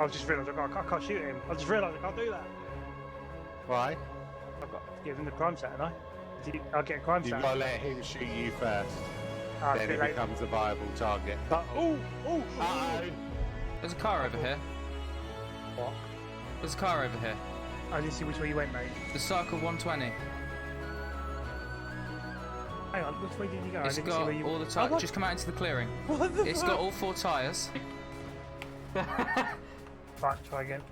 I just realised I can't shoot him. I just realised I can't do that. Why? I've got to give him the crime stat, haven't I? I'll get a crime You've stat. got to let him shoot you first. Then he becomes a viable target. Oh! There's a car over here. What? There's a car over here. I didn't see which way you went, mate. The Circle 120. Hang on, which way did you go? It's I didn't got see where you... all the tyres. Just come out into the clearing. What the It's fuck? got all 4 tyres. Right, try again.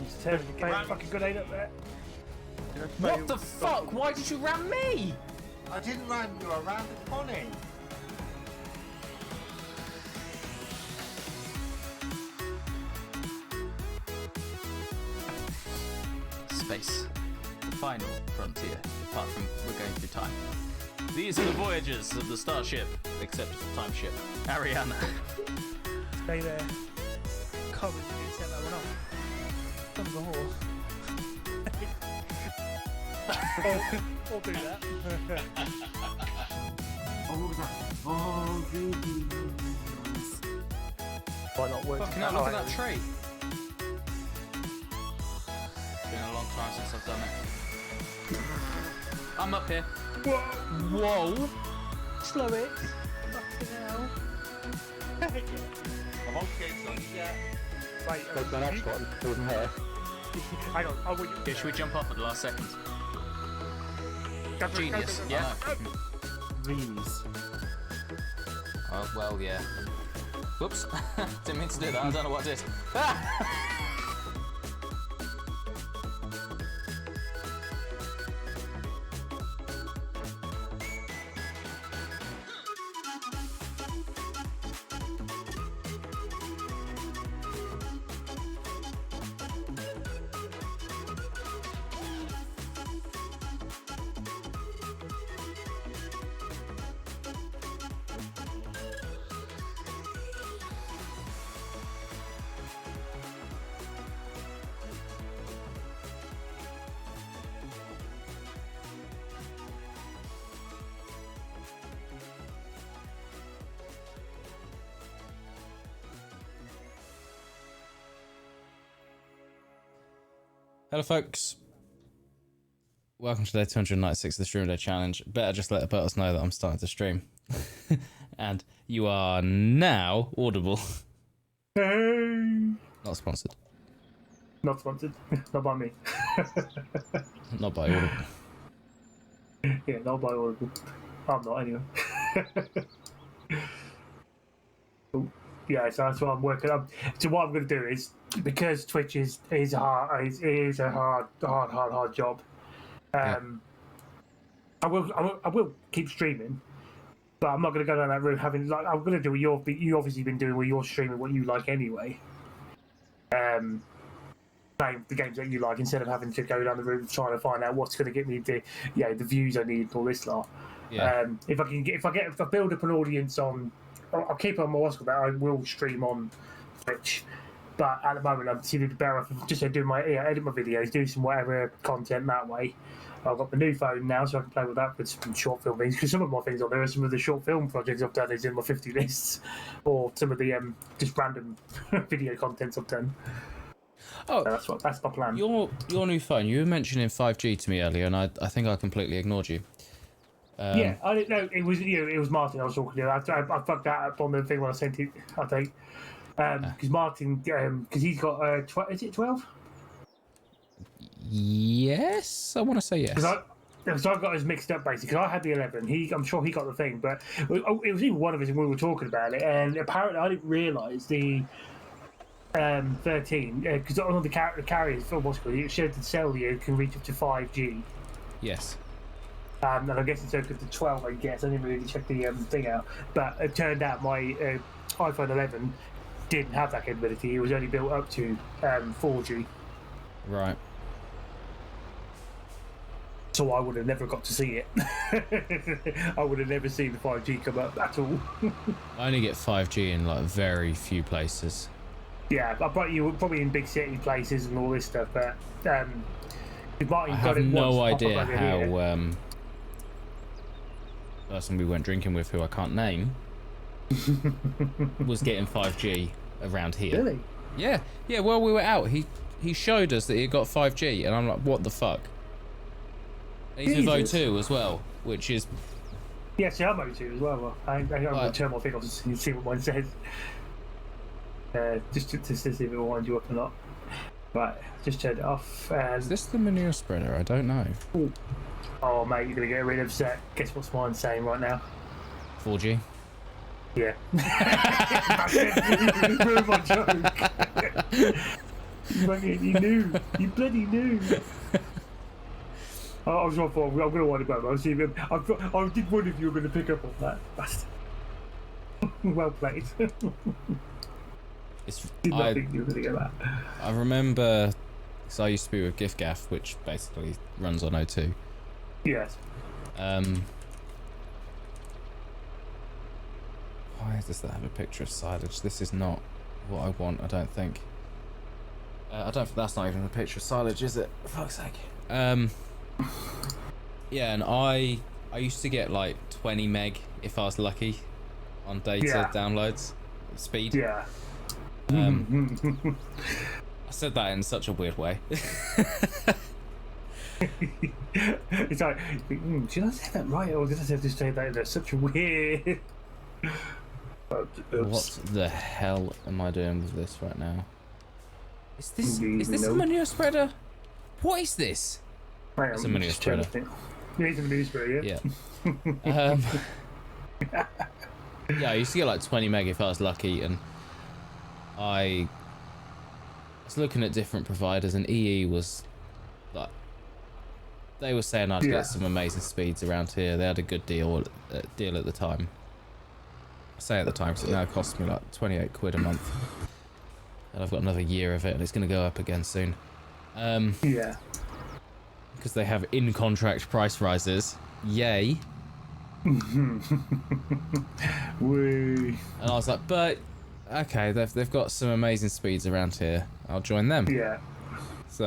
He's terribly playing a fucking grenade up there. What the fuck? Why did you ram me? I didn't ram you, I rammed Connie. Space. The final frontier. Apart from we're going through time. These are the voyages of the starship. Except it's a time ship. Ariana. Stay there. Can't believe you didn't set that one off. Son of a whore. I'll do that. Why not work? Fucking hell, look at that tree. It's been a long time since I've done it. I'm up here. Whoa! Slow it. Fucking hell. I'm on kids on yet. Wait, That's my next one. It wasn't here. hang on. Oh, wait. Yeah, should we jump off at the last second? Genius. Go. Yeah. Dreams. Oh, well, yeah. Whoops. Didn't mean to do that. I don't know what I did. Ah! Hello, folks. Welcome to day 296 of the Stream Day Challenge. Better just let us know that I'm starting to stream. And you are now audible. Hey. Not sponsored. Not sponsored. Not by me. Not by Audible. Yeah, not by Audible. I'm not anyway. Ooh. Yeah, so that's what I'm working on. So what I'm going to do is, because Twitch is a hard job. I will keep streaming, but I'm not going to go down that route. I'm going to do what you obviously been doing, where you're streaming what you like anyway. Playing the games that you like, instead of having to go down the route trying to find out what's going to get me the views I need and all this lot. Yeah. If I build up an audience on. I'll keep it on my Oscar, but I will stream on Twitch. But at the moment, I'm seeming to be better off just doing edit my videos, do some whatever content that way. I've got the new phone now, so I can play with that with some short film things. Because some of my things on there are some of the short film projects I've done is in my 50 lists, or some of the just random video contents I've done. Oh, so that's my plan. Your new phone. You were mentioning 5G to me earlier, and I think I completely ignored you. Yeah, I didn't know it was it was Martin I was talking to. I fucked that up on the thing when I sent it. I think because Martin because he's got is it 12? Yes, I want to say yes. Because I got us mixed up basically. Because I had the 11. I'm sure he got the thing, but it was even one of us when we were talking about it. And apparently, I didn't realise the 13 because on the carriers for what's called it showed the cellular can reach up to 5G. Yes. And I guess it's open to 12, I guess. I didn't really check the thing out. But it turned out my iPhone 11 didn't have that capability. It was only built up to 4G. Right. So I would have never got to see it. I would have never seen the 5G come up at all. I only get 5G in like very few places. Yeah, you were probably in big city places and all this stuff. But Martin I have got it no once, idea how person we went drinking with, who I can't name, was getting 5G around here. Really? Yeah, yeah. While we were out, he showed us that he got 5G, and I'm like, what the fuck? And he's with O2 as well, which is. Yeah, see, I'm O2 as well. I'm going to turn my thing off so you can see what mine says. Just to see if it will wind you up or not. Right, just turned it off. Is this the manure spreader? I don't know. Oh, mate, you're going to get rid of that. Guess what's mine saying right now? 4G? Yeah. Ruined my joke. You knew. You bloody knew. I was wrong for. I'm going to wind it back. I did wonder if you were going to pick up on that. Bastard. Well played. Did not think you were going to get that. I remember, because I used to be with GIFGAF, which basically runs on O2. Yes. Why does that have a picture of silage? This is not what I want, I don't think. That's not even a picture of silage, is it? For fuck's sake. Yeah, and I used to get like 20 meg if I was lucky on data downloads speed. Yeah. I said that in such a weird way. It's like, did I say that right, or did I just say that in such a weird? What the hell am I doing with this right now? Is this a No. manure spreader? What is this? It's a manure spreader. Yeah, it's a manure spreader, yeah. Yeah. Yeah, I used to get like 20 meg if I was lucky, and I was looking at different providers, and EE was like, they were saying I'd get some amazing speeds around here. They had a good deal at the time. I say at the time, because it now costs me like 28 quid a month. And I've got another year of it, and it's going to go up again soon. Yeah. Because they have in-contract price rises. Yay. Woo. And I was like, but, okay, they've got some amazing speeds around here. I'll join them. Yeah. So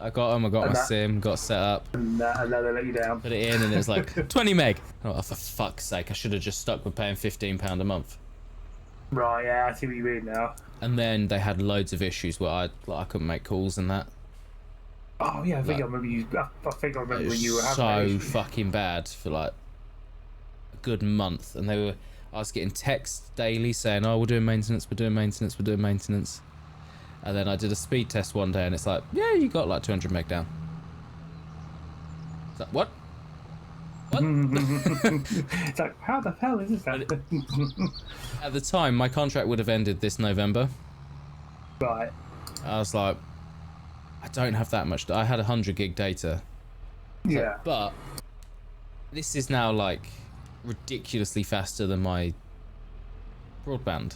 I got them, I got my sim, got set up. And they let you down. Put it in, and it was like 20 meg. Oh, for fuck's sake, I should have just stuck with paying £15 a month. Right, yeah, I see what you mean now. And then they had loads of issues where I couldn't make calls and that. Oh yeah, I think I remember when you were so having fucking bad for like a good month, and I was getting texts daily saying, "Oh, we're doing maintenance, we're doing maintenance, we're doing maintenance." And then I did a speed test one day, and it's like, "Yeah, you got like 200 meg down." It's like, what? What? It's like, how the hell is this? At the time, my contract would have ended this November. Right. I was like, I don't have that much. I had 100 gig data. Yeah. But this is now like ridiculously faster than my broadband.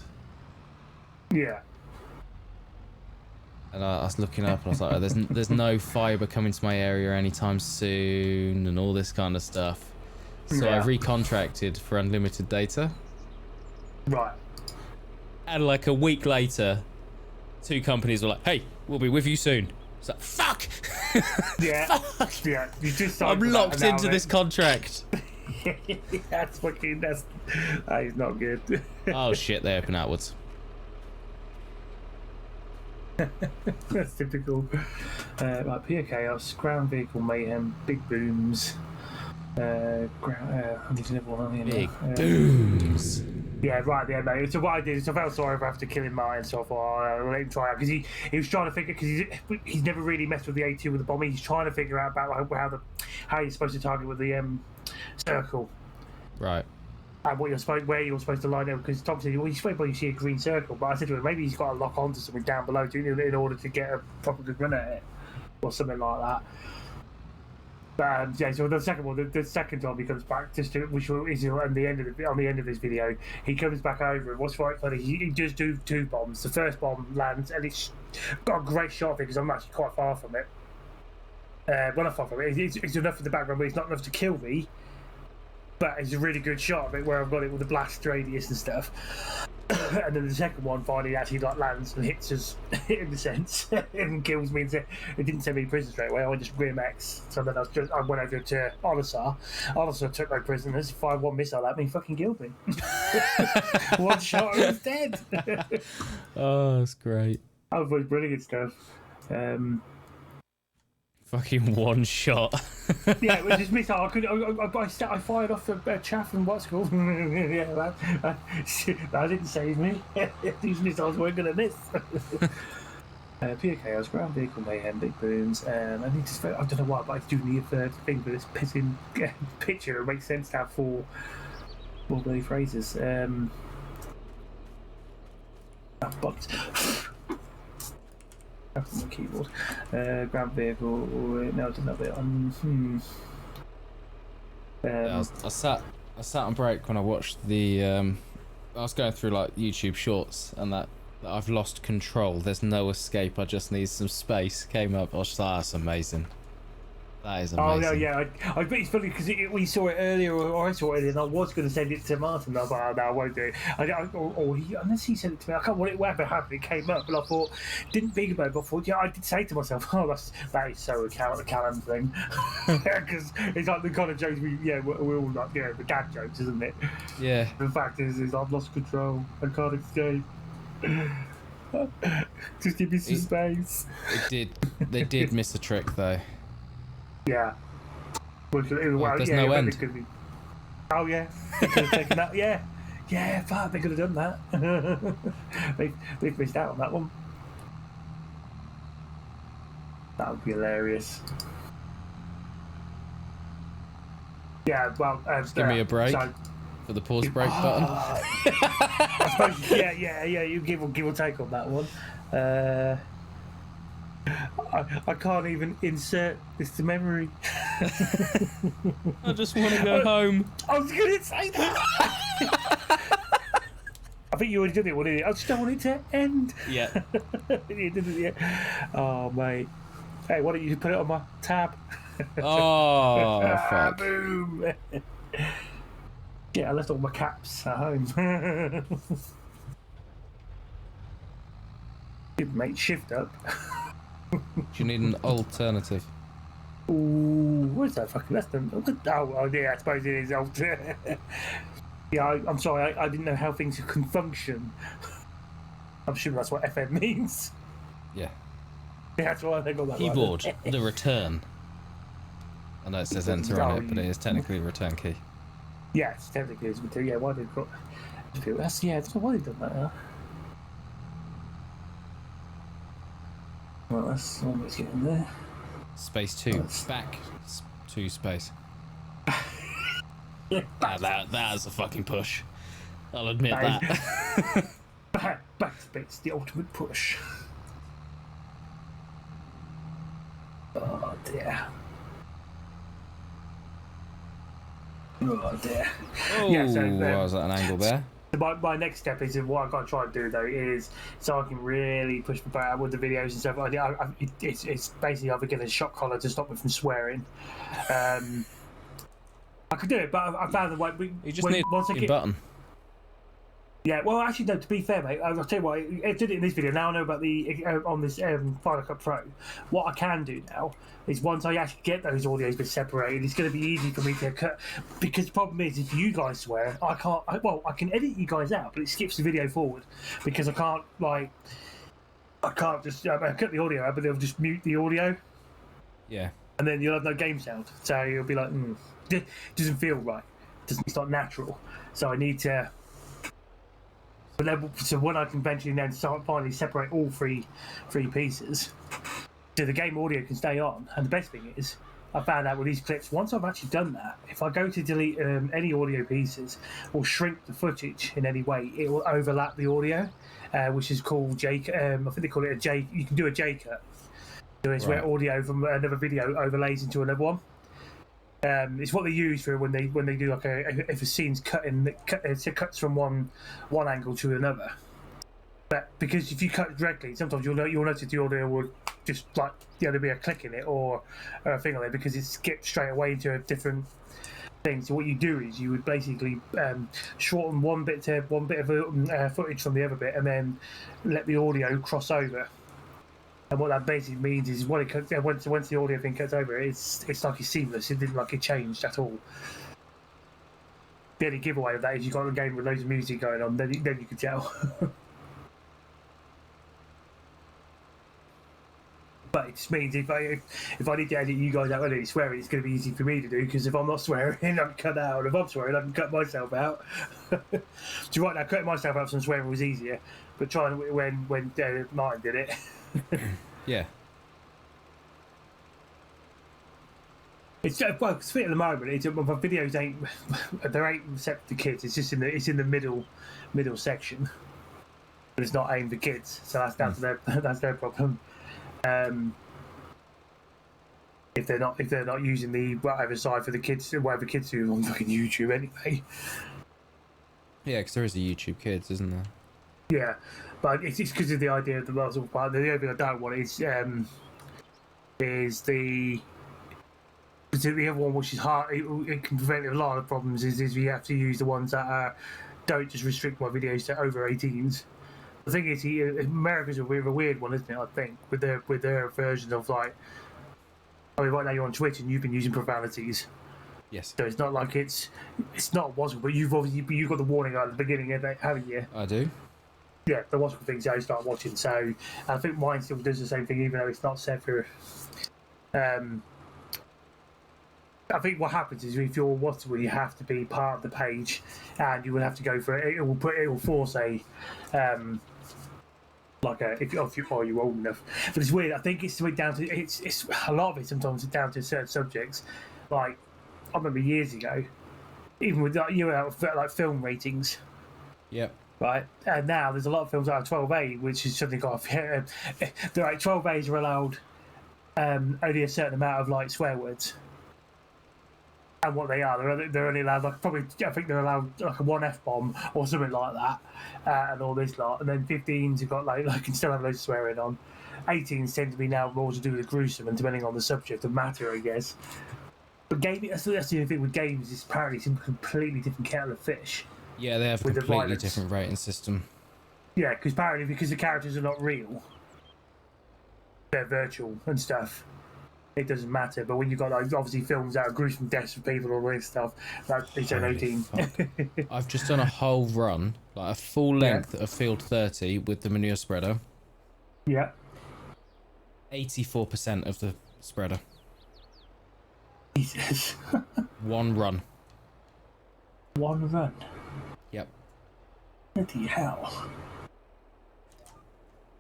Yeah. And I was looking up, and I was like, oh, there's no fibre coming to my area anytime soon, and all this kind of stuff. So I recontracted for unlimited data. Right. And like a week later, 2 companies were like, "Hey, we'll be with you soon." It's like, fuck. Yeah. Fuck. Yeah. You just I'm locked into this contract. That is not good. Oh shit, they open outwards. That's typical. Right, POK, ground vehicle mayhem, big booms. I need to live one. Big booms. Yeah, right, yeah, mate. So what I did is I felt sorry for after killing mine, so I thought I'll let him try out, because he was trying to figure, because he's never really messed with the A2 with the bomber. He's trying to figure out about how you're supposed to target with the circle. Right. And where you're supposed to line up, because Tom said, well, you swear you see a green circle, but I said to him, maybe he's got to lock onto something down below in order to get a proper good run at it, or something like that. But yeah, so the second one, the second time he comes back, just to, which is on the end of this video, he comes back over, and what's right funny, he does do 2 bombs. The first bomb lands, and it's got a great shot of it, because I'm actually quite far from it. Well, not far from it. It's enough in the background, but it's not enough to kill me. But it's a really good shot of it, where I've got it with the blast radius and stuff. and then the second one finally actually like lands and hits us in the sense and kills me. It didn't send me to prison straight away. I just Grim X. So then I went over to Olisar. Olisar took no prisoners. Fired one missile at me, fucking killed me. One shot, I was dead. Oh, that's great. That was brilliant stuff. Fucking one shot. Yeah, it was just missile. I fired off a chaff and what's called. Yeah, that didn't save me. These missiles weren't going to miss. Pure chaos, ground vehicle mayhem, big booms. I need to. I don't know why, but I do need a third thing for this pissing picture. It makes sense to have four bloody phrases. But. That's on the keyboard. Ground vehicle. No, I didn't have it on. Yeah, I sat on break when I watched the. I was going through like YouTube shorts and that I've lost control. There's no escape. I just need some space. Came up. I was just like, that's amazing. That is amazing. Oh no, yeah. I bet it's funny because we saw it earlier, or I saw it, and I was going to send it to Martin. I was like, oh, no, I won't do it. Unless he sent it to me, I can't. Whatever happened, it came up, but I thought, didn't think about it. But I thought, yeah, I did say to myself, oh, that is so a Callum thing, because it's like the kind of jokes we all like, the dad jokes, isn't it? Yeah. The fact is I've lost control. I can't escape. Just give me some space. They did miss a trick though. Yeah. Well, there's no end. Oh yeah. They could have taken that. Yeah. Yeah. Fuck. They could have done that. They've missed out on that one. That would be hilarious. Yeah. Well. Give me a break for the pause break button. I suppose. Yeah. You give or take on that one. I can't even insert this to memory. I just want to go home. I was going to say that. I think you already did it, wouldn't you? I just don't want it to end. Yeah. You didn't, yeah. Oh, mate. Hey, why don't you put it on my tab? Oh, fuck. Boom. Yeah, I left all my caps at home. Good, mate. Shift up. Do you need an alternative? Ooh, what's that fucking? That's the. Oh, yeah, I suppose it is old. Yeah, I'm sorry, I didn't know how things can function. I'm sure that's what FM means. Yeah. Yeah, that's why I got that. Keyboard, right. the return. I know it says enter on it, but it is technically a return key. Yes, technically it's material. Yeah, why did it? That's I don't know why they've done that. Well, that's almost getting there. Space 2. Back to space. That is a fucking push. I'll admit that. Back space, the ultimate push. Oh dear. Oh dear. Oh, yeah, so, I was at an angle there. My next step is what I've got to try and do though is so I can really push my butt out with the videos and stuff. It's basically either get a shock collar to stop me from swearing. I could do it, but I found the way. You just need a button. Yeah, well, actually, no. To be fair, mate, I'll tell you what. I did it in this video. Now I know about the on this Final Cut Pro. What I can do now is once I actually get those audios bits separated, it's going to be easy for me to cut. Because the problem is, if you guys swear, I can't. I can edit you guys out, but it skips the video forward because I can't just cut the audio out, but they'll just mute the audio. Yeah. And then you'll have no game sound, so you'll be like, it doesn't feel right. It's not natural. So I need to. So when I can eventually then finally separate all three pieces, so the game audio can stay on. And the best thing is, I found out with these clips, once I've actually done that, if I go to delete any audio pieces or shrink the footage in any way, it will overlap the audio, which is called J. I think they call it a J. You can do a J cut. So it's where audio from another video overlays into another one. It's what they use for when they do like if a scene's it cuts from one angle to another. But because if you cut directly, sometimes you'll notice the audio will just like there'll be a click in it or a thing on it because it skips straight away into a different thing. So what you do is you would basically shorten one bit of footage from the other bit, and then let the audio cross over. And what that basically means is when it cuts, once the audio thing cuts over, it's like it's seamless. It didn't like it changed at all. The only giveaway of that is you got a game with loads of music going on. Then you can tell. But it just means if I need to edit you guys out and swearing, it's going to be easy for me to do, because if I'm not swearing, I can cut that out. And if I'm swearing, I can cut myself out. So right now, cutting myself out from swearing was easier, but trying when Martin did it. Yeah. It's well, at the moment, my videos ain't set to kids. It's just in the middle section, but it's not aimed for kids. So that's down to their problem. If they're not using the whatever side for the kids, whatever kids do on fucking YouTube anyway. Yeah, because there is a YouTube Kids, isn't there? Yeah, but it's because of the idea of the muzzle part. The only thing I don't want is the other one, which is hard. It can prevent a lot of problems. Is we have to use the ones that don't just restrict my videos to over 18s. The thing is, America's a weird one, isn't it? I think with their version of like, I mean, right now you're on Twitch and you've been using profanities. Yes. So it's not like it's not Wasp, but you've got the warning at the beginning of it, haven't you? I do. Yeah, the Wasp things I start watching. So I think mine still does the same thing, even though it's not set for. I think what happens is if you're watchable, you have to be part of the page, and you will have to go for it. It will force a if you're old enough. But it's weird. I think it's down to it's a lot of it. Sometimes it's down to certain subjects. Like I remember years ago, even with like film ratings. Yep. Right, and now there's a lot of films out of 12A, which is something off. They're like 12As are allowed only a certain amount of like swear words. And what they are, they're only allowed I think they're allowed like a 1 F-bomb or something like that, and all this lot. And then 15s have got like can still have loads of swearing on. 18s tend to be now more to do with gruesome, and depending on the subject of matter, I guess. But gaming, that's the only thing with games is apparently it's a completely different kettle of fish. Yeah, they have a completely different rating system. Yeah, because the characters are not real, they're virtual and stuff. It doesn't matter, but when you've got like obviously films that are gruesome deaths of people or all this stuff, like it's an 18. I've just done a whole run, like a full length of Field 30 with the manure spreader. Yeah. 84% of the spreader. Jesus. One run. One run. Yep. Bloody hell.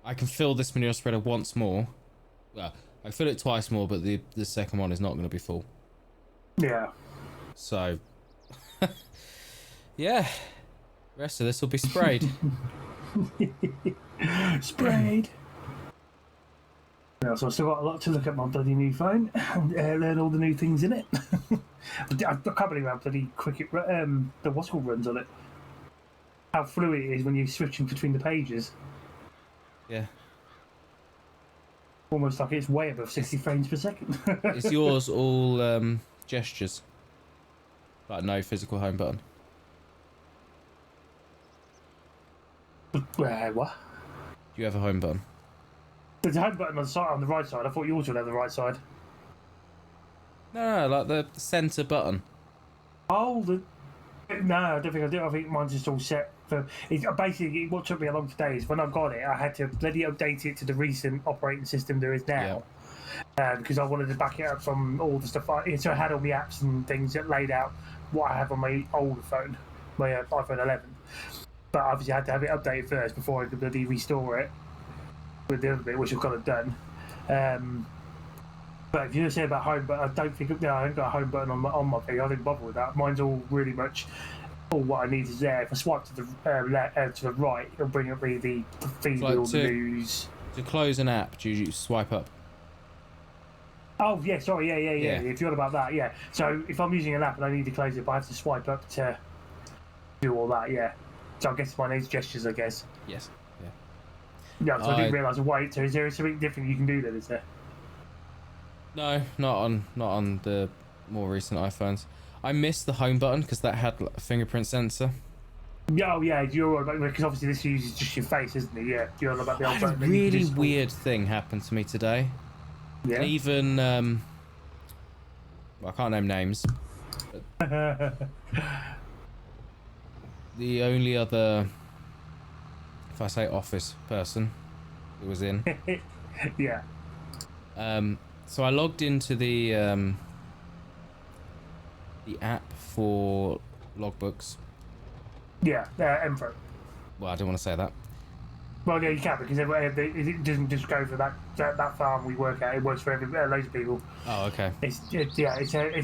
I can fill this manure spreader once more. Well, I fill it twice more, but the second one is not going to be full. Yeah. So, yeah. The rest of this will be sprayed. Sprayed. Yeah, so I've still got a lot to look at my bloody new phone and learn all the new things in it. I can't believe how bloody quick the what's called runs on it. How fluid it is when you're switching between the pages. Yeah. Almost like it's way above 60 frames per second. Is yours all gestures? Like no physical home button? What? Do you have a home button? There's a home button on the right side. I thought you also had the right side. No, like the centre button. Oh, no, I don't think I do. I think mine's just all set for. Basically, what took me along today is when I got it, I had to bloody update it to the recent operating system there is now, because I wanted to back it up from all the stuff. So I had all the apps and things that laid out what I have on my older phone, my iPhone 11. But obviously, I had to have it updated first before I could bloody restore it with the other bit, which I've got it done. But if you say about home button, I don't think I haven't got a home button on my thing. I didn't bother with that. Mine's all really much all what I need is there. If I swipe to the right, it'll bring up the feed with all the news. To close an app, do you swipe up? Oh yeah, sorry, yeah. If you're on about that, yeah. So if I'm using an app and I need to close it, I have to swipe up to do all that, yeah. So I guess mine is gestures, I guess. Yes. Yeah. Yeah. So I didn't realise. Wait, so is there something different you can do then? Is there? No, not on the more recent iPhones. I missed the home button because that had a fingerprint sensor. Yeah, oh yeah, you're on about, because obviously this uses just your face, isn't it? Yeah, you're on about the I old had a button. really weird thing happen to me today. Yeah. And even, well, I can't name names. The only other, if I say office person who was in. Yeah. So I logged into the app for logbooks. Yeah, Emperor. Well, I don't want to say that. Well, yeah, you can because it doesn't just go for that farm we work at. It works for loads of people. Oh, okay. It's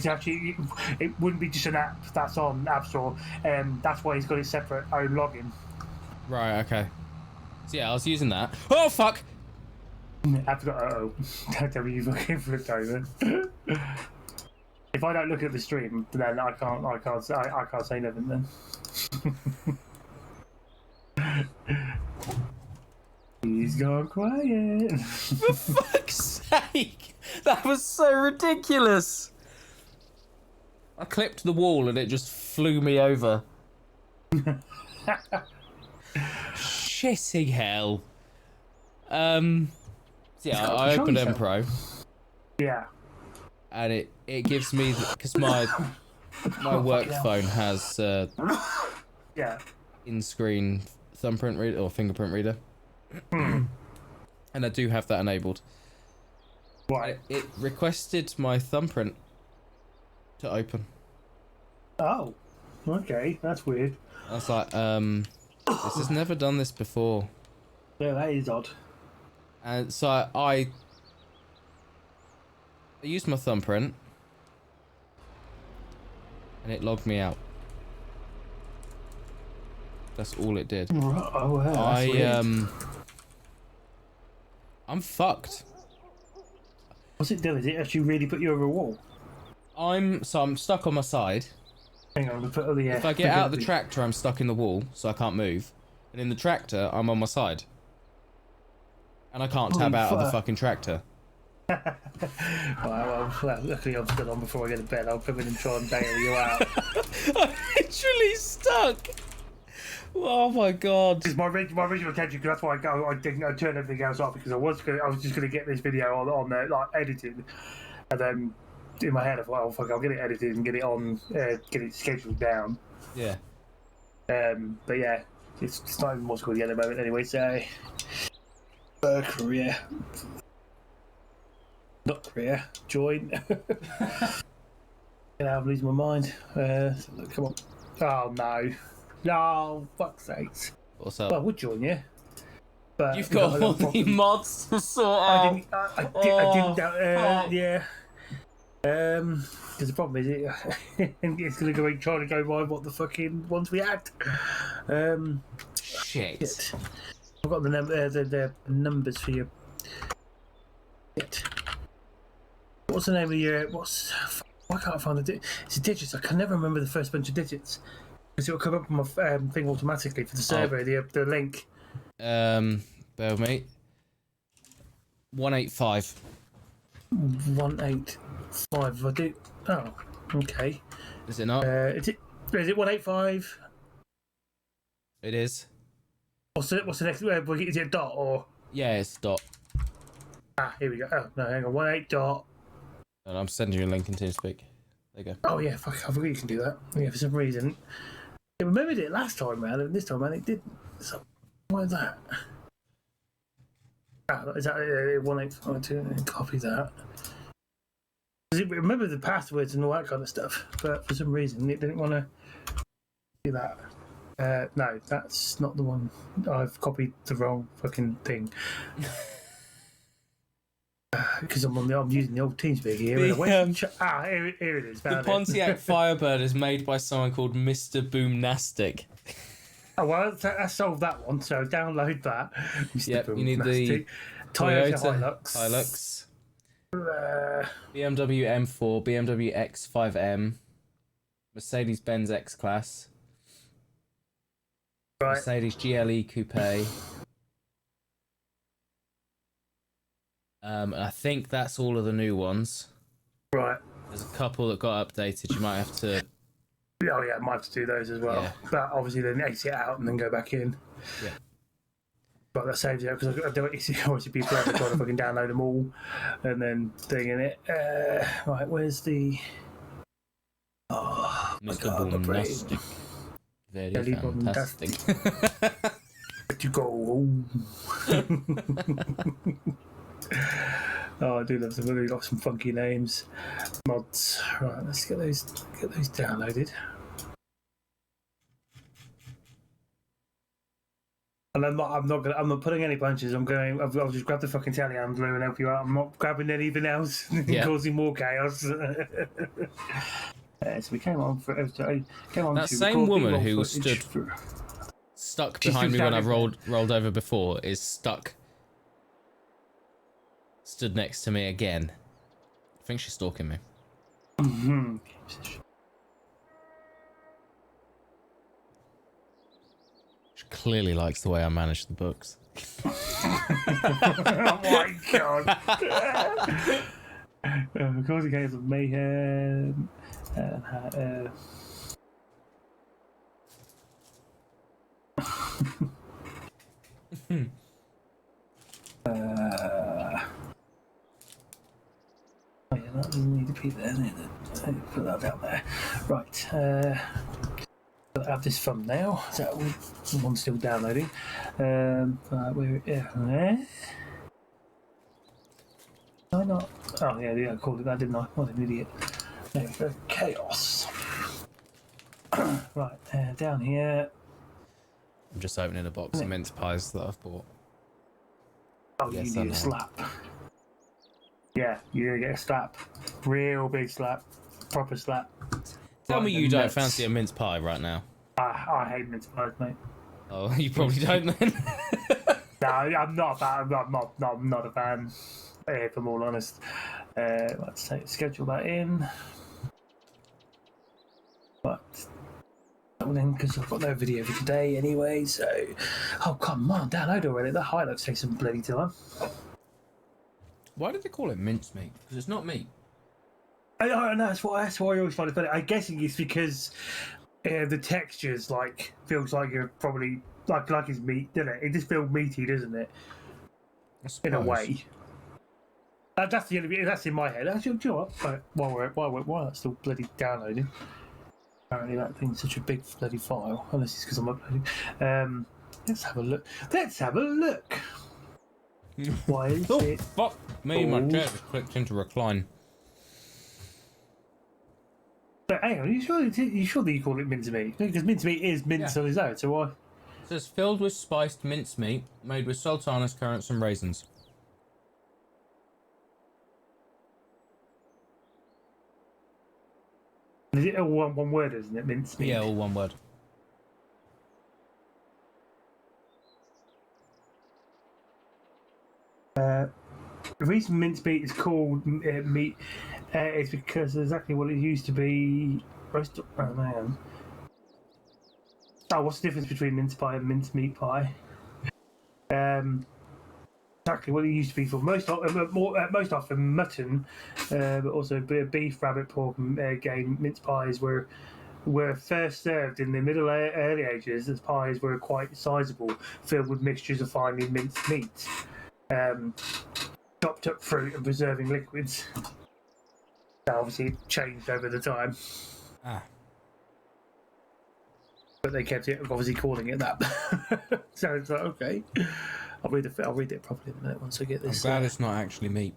actually it wouldn't be just an app that's on App Store. That's why he's got his separate own login. Right. Okay. So yeah, I was using that. Oh fuck! I forgot. Don't tell me you fucking flipped over. If I don't look at the stream, then I can't say nothing then. He's gone quiet. For fuck's sake! That was so ridiculous! I clipped the wall and it just flew me over. Shitty hell. Yeah, I opened M Pro. Yeah. And it gives me, because my work phone has yeah, in-screen thumbprint reader or fingerprint reader. And I do have that enabled. right. It requested my thumbprint to open. Oh, okay, that's weird. I was like, this has never done this before. Yeah, that is odd. And so I used my thumbprint, and it logged me out. That's all it did. Oh, yeah, I'm fucked. What's it doing? Is it actually really put you over a wall? I'm stuck on my side. Hang on, put the. If I get out of the tractor, I'm stuck in the wall, so I can't move. And in the tractor, I'm on my side. And I can't tab out of the fucking tractor. well, luckily I'm still on before I get to bed. I'll come in and try and bail you out. I'm literally stuck. Oh my god. Because my original intention, because that's why I turned everything else off, because I was just gonna get this video on like edited, and then in my head I thought, oh fuck, I'll get it edited and get it on, get it scheduled down. Yeah. But yeah, it's not even what's called at the moment anyway. So, career, not career, join. I'm losing my mind. Look, come on. Oh no. No, fuck's sakes. What's up? Well, I would join you. But you've got all the mods to sort out. Yeah. Because the problem is, it's going to go trying to go by what the fucking ones we had. Shit. I've got the numbers for you. Shit. What's the name of your? Why can't I find the? It's the digits. I can never remember the first bunch of digits. Because it'll come up on my thing automatically for the server. The link. Bear with me. 185. 185. I do. Oh, okay. Is it not? Is it 185? It is. What's the next? Is it a dot or? Yeah, it's dot. Ah, here we go. Oh no, hang on. 18 dot. And I'm sending you a link in TeamSpeak. There you go. Oh yeah, fuck! I forgot you can do that. Yeah, for some reason. It remembered it last time round, and this time round it didn't. So, what is that? Is that 1852? Copy that. Because it remembered the passwords and all that kind of stuff, but for some reason it didn't want to do that. No, that's not the one. I've copied the wrong fucking thing. Because I'm using the old TeamSpeak here. Here it is. The Pontiac Firebird is made by someone called Mr. Boomnastic. Oh well, I solved that one. So download that. Yep, you need the Toyota Hilux, BMW M4, BMW X5M, Mercedes-Benz X-Class, right. Mercedes GLE Coupe. And I think that's all of the new ones. Right. There's a couple that got updated. You might have to. Oh yeah, I might have to do those as well. Yeah. But obviously then exit out and then go back in. Yeah. But that saves it because I don't obviously be forever trying to fucking download them all and then thing in it. Right, where's the? Oh, my God, my brain. Very fantastic. To go. Oh, I do love them. They've got some funky names. Mods. Right, let's get those downloaded. And I'm not putting any punches. I'll just grab the fucking telehandler and help you out. I'm not grabbing anything else and causing more chaos. So we came on for that same woman who stood stuck behind me when I rolled over before is stood next to me again. I think she's stalking me. Mm-hmm. She clearly likes the way I manage the books. Oh my God. Causing chaos of mayhem. Oh yeah, that doesn't need to be there. Put that down there. Right. I'll have this thumbnail. Is that one still downloading? Where? Why not? Oh yeah, I called it that, didn't I? What an idiot. There we go. Chaos. Right, down here. I'm just opening a box of mince pies that I've bought. Oh, yes, you need a slap. Yeah, you're gonna get a slap. Real big slap. Proper slap. Tell me you don't fancy a mince pie right now. I hate mince pies, mate. Oh, you probably don't then. No, I'm not a fan. I'm not a fan. If I'm all honest. Let's schedule that in. But because I've got no video for today anyway. So, oh come on, download already. The highlights take some bloody time. Why did they call it mincemeat? Because it's not meat. I know that's why I always find it funny. I'm guessing it's because the textures feels like you're probably like it's meat, doesn't it? It just feels meaty, doesn't it? In a way. That's the only. That's in my head. Actually, do you know what? While that's still bloody downloading. Apparently, that thing's such a big bloody file. Unless it's because I'm uploading. Let's have a look. Why is it? Fuck me! My chair just clicked into recline. But hang on, you sure that you call it mincemeat? Because mincemeat is mince on its own. So why? It says filled with spiced mincemeat, made with sultanas, currants, and raisins. Is it all one word, isn't it? Mincemeat. Yeah, all one word. The reason mincemeat is called meat is because exactly what it used to be. Roast. Oh man. Oh, what's the difference between mince pie and mincemeat pie? Exactly what it used to be for most often mutton, but also beef, rabbit, pork, and game. Mince pies were first served in the early ages as pies were quite sizable, filled with mixtures of finely minced meat, chopped up fruit, and preserving liquids. That obviously changed over the time. But they kept it obviously calling it that. So it's like, okay. I'll read it properly in a minute once I get this. I'm glad it's not actually meat.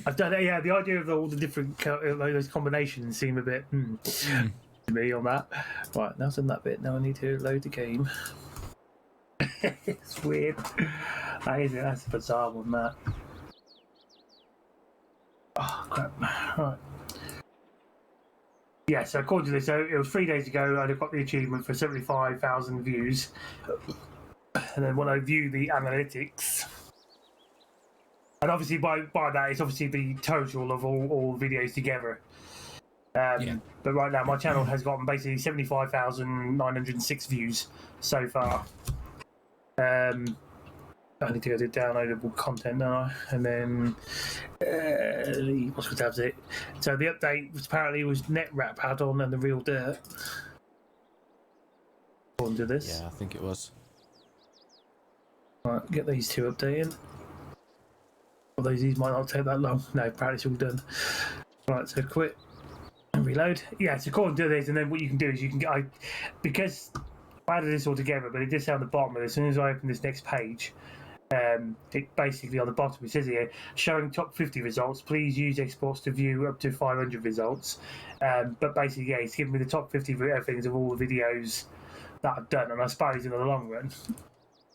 I've done it. Yeah, the idea of all the different those combinations seem a bit to me on that. Right, now I've done that bit. Now I need to load the game. It's weird. That's a bizarre one, that. Oh crap! Right. Yeah, so according to this, it was 3 days ago. I'd got the achievement for 75,000 views. And then when I view the analytics, and obviously by that it's obviously the total of all videos together. But right now my channel has gotten basically 75,906 views so far. I need to go to downloadable content now, and then what's the tabs it? So the update was apparently NetWrap add-on and the real dirt. According to this. Yeah, I think it was. Right, get these two updated. Although these might not take that long. No, apparently it's all done. Right, so quit and reload. Yeah, so according to this, and then what you can do is you can get because I added this all together, but it did say on the bottom of it, as soon as I open this next page, it basically on the bottom it says here, showing top 50 results, please use exports to view up to 500 results. But basically, yeah, it's giving me the top 50 things of all the videos that I've done, and I suppose in the long run,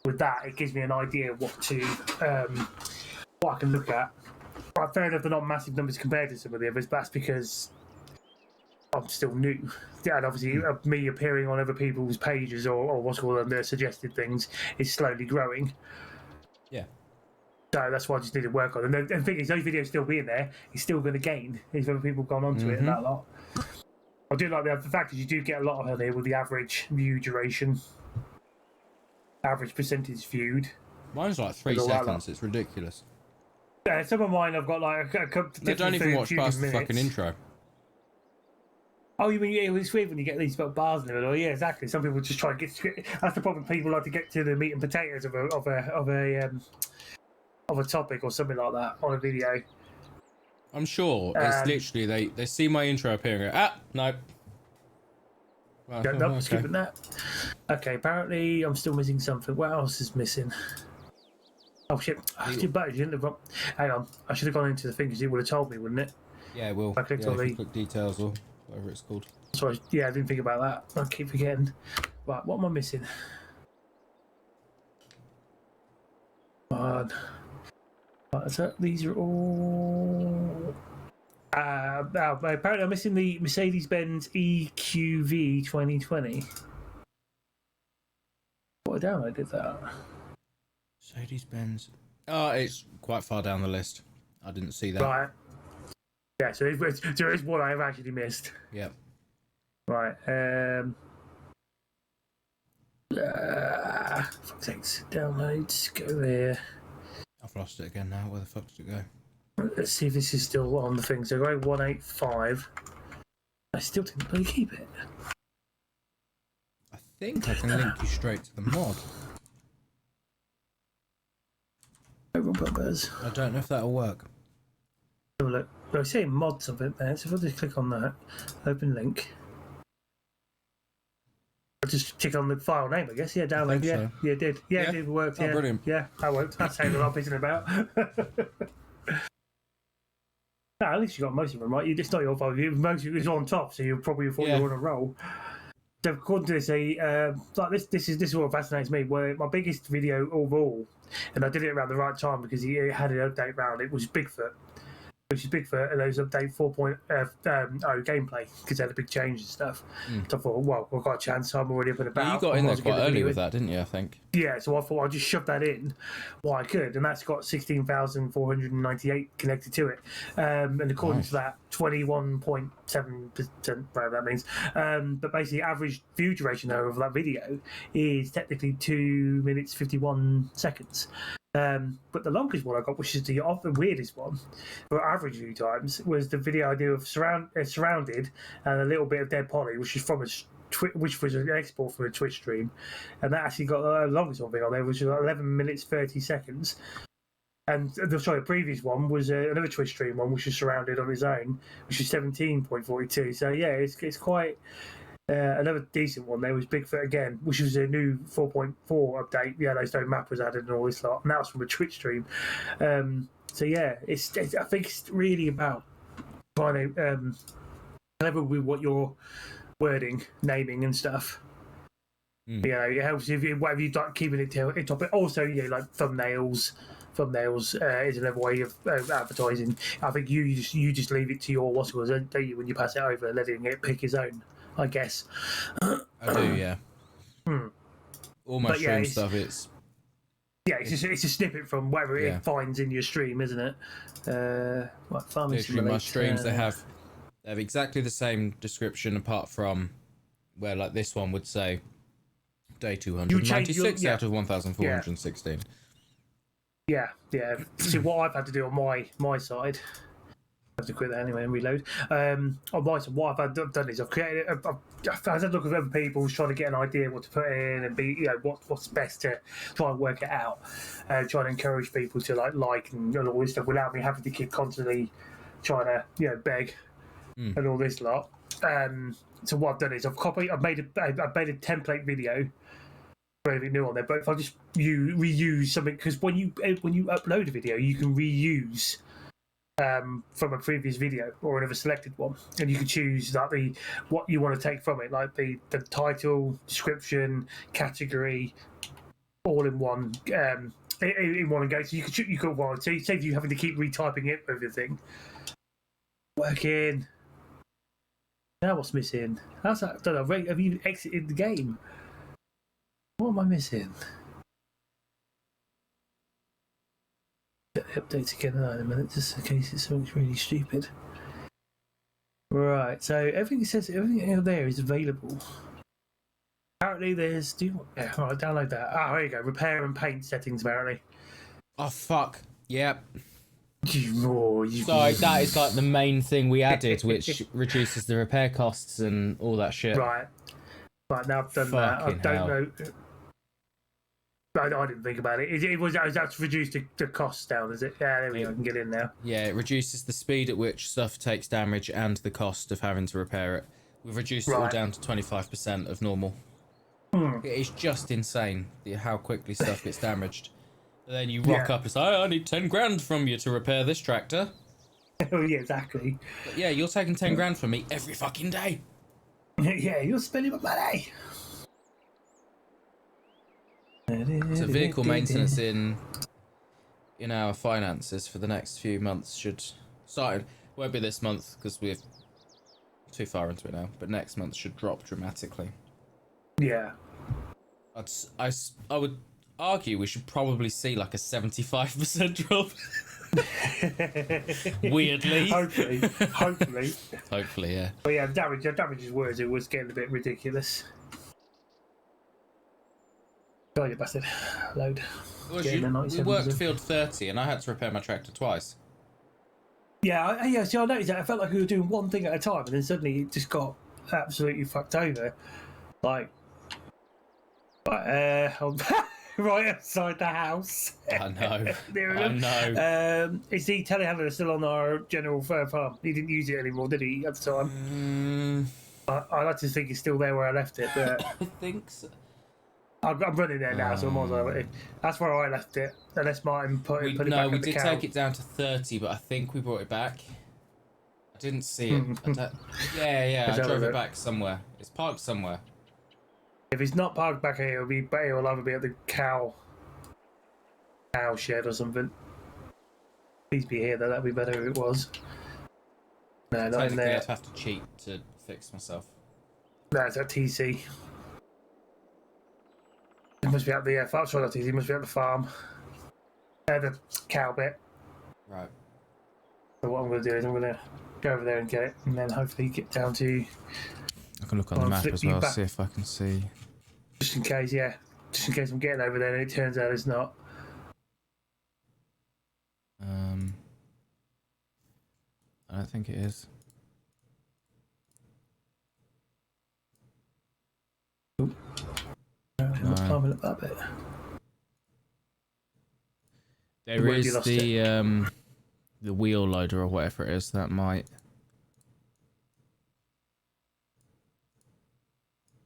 with that, it gives me an idea of what I can look at. Right, fair enough, they're not massive numbers compared to some of the others, but that's because I'm still new. Yeah, and obviously me appearing on other people's pages or what's called on their suggested things is slowly growing. Yeah. So that's why I just need to work on it. And the thing is, those videos still being there, it's still going to gain if other people have gone onto it and that lot. I do like the fact that you do get a lot on here with the average view duration, average percentage viewed. Mine's like 3 seconds. It's ridiculous. Some of mine I've got like a couple. They don't even watch past the fucking intro. Oh, you mean it's weird when you get these bars in the middle? Yeah, exactly. Some people just try to get. That's the problem. People like to get to the meat and potatoes of a topic or something like that on a video. I'm sure it's literally they see my intro appearing. No. Well, No, okay. skipping that. Okay, apparently I'm still missing something. What else is missing? Oh shit! Hang on, I should have gone into the thing because it would have told me, wouldn't it? Yeah, it will. I clicked on the click details or whatever it's called. Sorry, yeah, I didn't think about that. I keep forgetting. Right, what am I missing? Right, so these are all. Apparently I'm missing the Mercedes-Benz EQV 2020. What I downloaded that. Mercedes-Benz. Oh, it's quite far down the list. I didn't see that. Right. Yeah, so there is one I have actually missed. Yep. Right. Fuck's sakes. Downloads. Go there. I've lost it again now. Where the fuck did it go? Let's see if this is still on the thing. So go 185. I still didn't really keep it. I think I can link you straight to the mod. I don't know if that'll work. Have a look. I see mods of it there, so if I just click on that, open link. I'll just click on the file name, I guess. Yeah, download. Yeah, so. Yeah, it did. Yeah, it did work. Oh, yeah. brilliant. Yeah, that worked. That's saying a lot of about. No, at least you got most of them right. It's not your fault. Most of it was on top, so you probably thought you were on a roll. So according to this, like this is what fascinates me. Where my biggest video overall, and I did it around the right time because he had an update round. It was Bigfoot, which is Bigfoot, and those update 4.0 gameplay because they had a big change and stuff. So I thought, well, I've got a chance. So I'm already up and about. Yeah, you got in there quite early with that, didn't you? I think. Yeah, so I thought I'd just shove that in while I could, and that's got 16,498 connected to it. And according to that, 21.7%, whatever that means. But basically, average view duration though of that video is technically 2 minutes 51 seconds. But the longest one I got, which is the weirdest one for average view times, was the video I did of Surrounded and a little bit of Dead Polly, which is from which was an export from a Twitch stream, and that actually got the longest one thing on there, which was 11 minutes 30 seconds. And the previous one was another Twitch stream one, which was Surrounded on its own, which was 17.42. So yeah, it's quite. Another decent one there was Bigfoot again, which was a new 4.4 update. The Yellowstone map was added and all this lot, and that was from a Twitch stream. So yeah, it's I think it's really about trying to clever with what you're wording, naming, and stuff. You know, it helps if whatever you like keeping it to topic. Also, like thumbnails. Thumbnails is another way of advertising. I think you just leave it to your what's it called, don't you, when you pass it over, letting it pick his own. I guess. I do, yeah. All my stream stuff, it's a snippet from whatever it finds in your stream, isn't it? Literally, my streams they have exactly the same description, apart from where like this one would say day 296 out of 1,416. Yeah. See, what I've had to do on my side have to quit that anyway and reload. On my side, what I've done is I've created. I've had a look at other people trying to get an idea of what to put in and be, what's best to try and work it out. Trying to encourage people to like and all this stuff without me having to keep constantly trying to beg and all this lot. So what I've done is I've made a template video for anything new on there. But if I just reuse something, because when you upload a video, you can reuse from a previous video or another selected one, and you can choose what you want to take from it, like the title, description, category, all in one in one go. So you can so save you having to keep retyping it everything. Working. Now what's missing? How's that? I don't know. Have you exited the game? What am I missing? Updates again in a minute, just in case it's something really stupid. Right, so everything out there is available. Apparently, there's. Alright, download that. Here you go. Repair and paint settings. Apparently. Oh fuck! Yep. Sorry, that is like the main thing we added, which reduces the repair costs and all that shit. Right. Right, now I've done that. I don't know. I didn't think about it. That's reduced the costs down, is it? Yeah, there we go. I can get in now. Yeah, it reduces the speed at which stuff takes damage and the cost of having to repair it. We've reduced it all down to 25% of normal. It is just insane how quickly stuff gets damaged. And then you rock up and say, I need 10 grand from you to repair this tractor. Oh, yeah, exactly. But yeah, you're taking 10 grand from me every fucking day. Yeah, you're spending my money. So vehicle maintenance in our finances for the next few months should start. Won't be this month because we're too far into it now, but next month should drop dramatically. Yeah. I would argue we should probably see like a 75% drop. Weirdly. Hopefully, yeah. But yeah, damage is worse. It was getting a bit ridiculous. Oh, you bastard. Load. We worked field 30 and I had to repair my tractor twice. Yeah, see, I noticed that. I felt like we were doing one thing at a time and then suddenly it just got absolutely fucked over. Like, right outside the house. I know. Is the telehandler still on our general farm? He didn't use it anymore, did he, at the time? I like to think it's still there where I left it, but I think so. I'm running there now, so I might as well. That's where I left it, unless Martin put it back. No, we did take it down to 30, but I think we brought it back. I didn't see it. I drove it back somewhere. It's parked somewhere. If it's not parked back here, it'll either be at the cow shed or something. Please be here, though. That'd be better if it was. No, not in there. I'd have to cheat to fix myself. No, it's at TC. It must be at the farm. Sorry, not TC. It must be at the farm. The cow bit. Right. So what I'm going to do is I'm going to go over there and get it, and then hopefully get down to. I can look on the map as well, see if I can see. Just in case, yeah. Just in case I'm getting over there and it turns out it's not. I don't think it is. I'm not climbing up that bit. There is the wheel loader or whatever it is that might.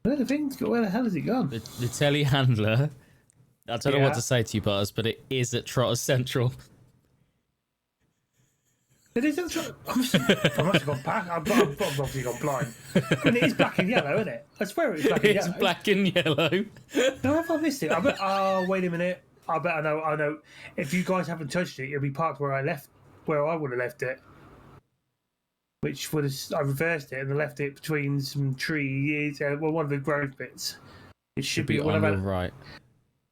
Where the hell has it gone? The telehandler. I don't know what to say to you, Butters, but it is at Trotter Central. It is at Trotter. I must have gone past. I've obviously gone blind. And it is black and yellow, isn't it? I swear it's black and yellow. It's black and yellow. No, have I missed it? Oh, wait a minute. I bet I know. If you guys haven't touched it, it'll be parked where I would have left it. Which I reversed it and left it between some trees, one of the growth bits. It should be on the right.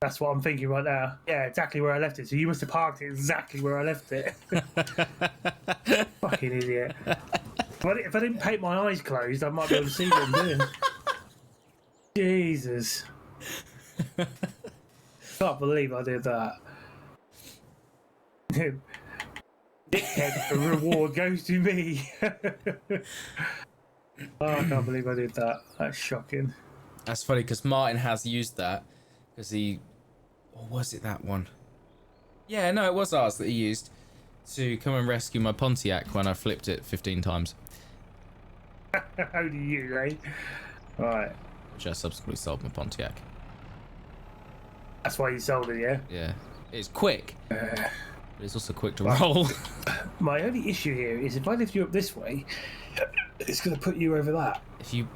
That's what I'm thinking right now. Yeah, exactly where I left it. So you must have parked it exactly where I left it. Fucking idiot. If I didn't paint my eyes closed, I might be able to see what I'm doing. Jesus. Can't believe I did that. Dickhead, the reward goes to me. Oh, I can't believe I did that. That's shocking. That's funny because Martin has used that because he, or was it that one? Yeah, no, it was ours that he used to come and rescue my Pontiac when I flipped it 15 times. How do you, eh? Right. Which I subsequently sold my Pontiac. That's why you sold it, yeah? Yeah. It's quick. But it's also quick to roll. My only issue here is if I lift you up this way, it's going to put you over that. If you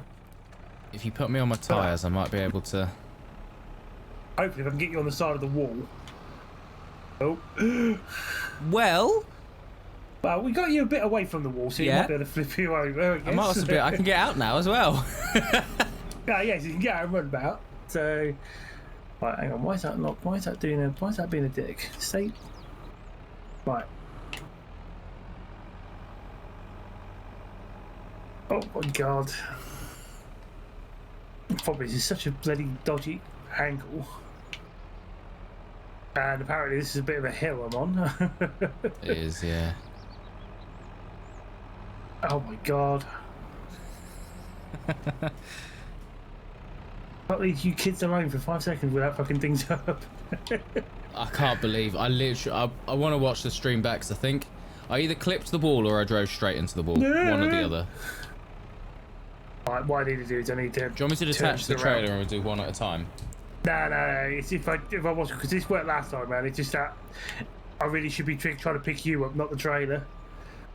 put me on my tyres, I might be able to... Hopefully if I can get you on the side of the wall. Oh. Well, we got you a bit away from the wall, so you might be able to flip you over. I might also be... I can get out now as well. Yes, you can get out and run about. So... Right, hang on. Why is that not? Why is that being a dick? Stay. Right. Oh my god. Probably this is such a bloody dodgy angle. And apparently this is a bit of a hill I'm on. It is, yeah. Oh my god. Can't leave you kids alone for 5 seconds without fucking things up. I can't believe I literally I want to watch the stream back because I think I either clipped the ball or I drove straight into the ball. One or the other. Right, what I need to do is I need to... Do you want me to detach the trailer and we'll do one at a time? No. It's if I was, because this worked last time, man. It's just that I really should be trying to pick you up, not the trailer,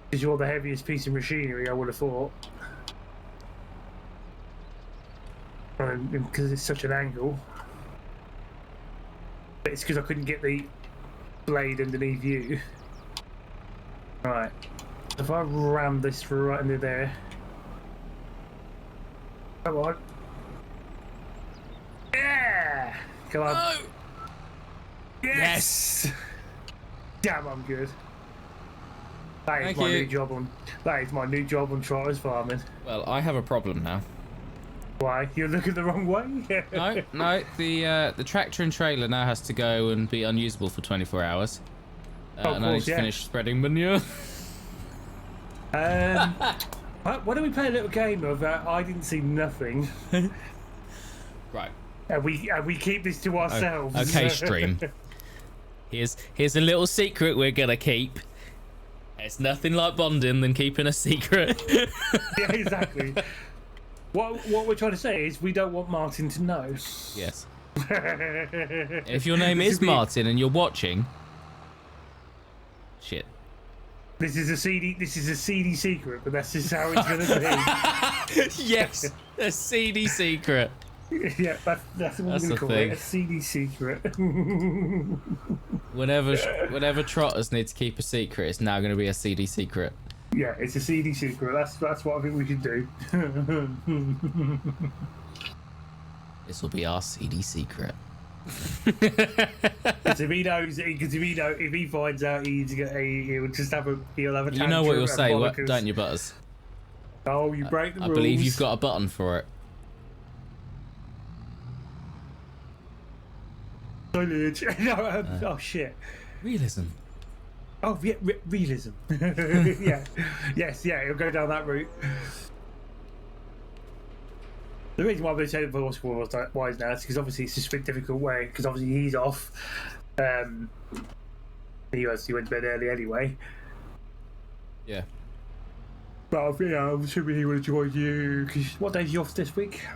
because you're the heaviest piece of machinery. I would have thought, because it's such an angle. But it's because I couldn't get the blade underneath you. Right. If I ram this right into there. Come on. Yeah! Come on. Oh. Yes! Damn, I'm good. That is my new job on Trotters Farming. Well, I have a problem now. Why? You're looking the wrong way? No. The tractor and trailer now has to go and be unusable for 24 hours. And I need to finish spreading manure. Why don't we play a little game of I didn't see nothing? Right. And we keep this to ourselves. Okay, stream. Here's a little secret we're gonna keep. It's nothing like bonding than keeping a secret. Yeah, exactly. What we're trying to say is we don't want Martin to know. Yes. If your name is Martin and you're watching, shit. This is a seedy secret, but that's just how it's gonna be. Yes, a seedy secret. Yeah, that's what we're gonna call it. A seedy secret. Whenever Trotters need to keep a secret, it's now going to be a seedy secret. Yeah, it's a seedy secret. That's what I think we should do. This will be our seedy secret. Because if he finds out, he'll just have a tantrum. You know what you'll say, don't you, Butters? Oh, you break the rules. I believe you've got a button for it. Oh shit. Realism. Oh yeah, realism. Yeah, yeah, it'll go down that route. The reason why we're saying for wise now is because obviously it's just a bit difficult way because obviously he's off. He went to bed early anyway. Yeah. But yeah, I'm assuming he would have joined you. Cause what days are you off this week?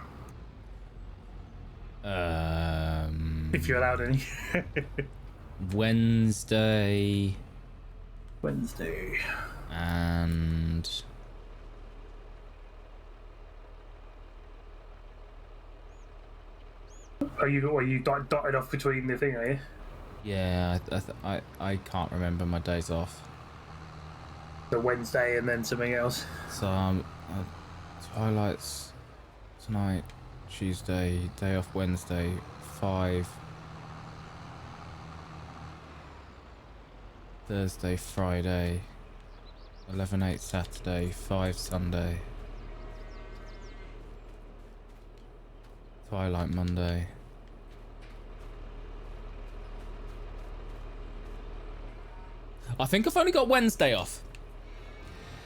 If you're allowed any. Wednesday. And Are you dotted off between the thing, are you? yeah, I can't remember my days off. The Wednesday and then something else. So highlights tonight, Tuesday, day off Wednesday, 5. Thursday, Friday, 11/8 Saturday, 5 Sunday, Twilight Monday. I think I've only got Wednesday off.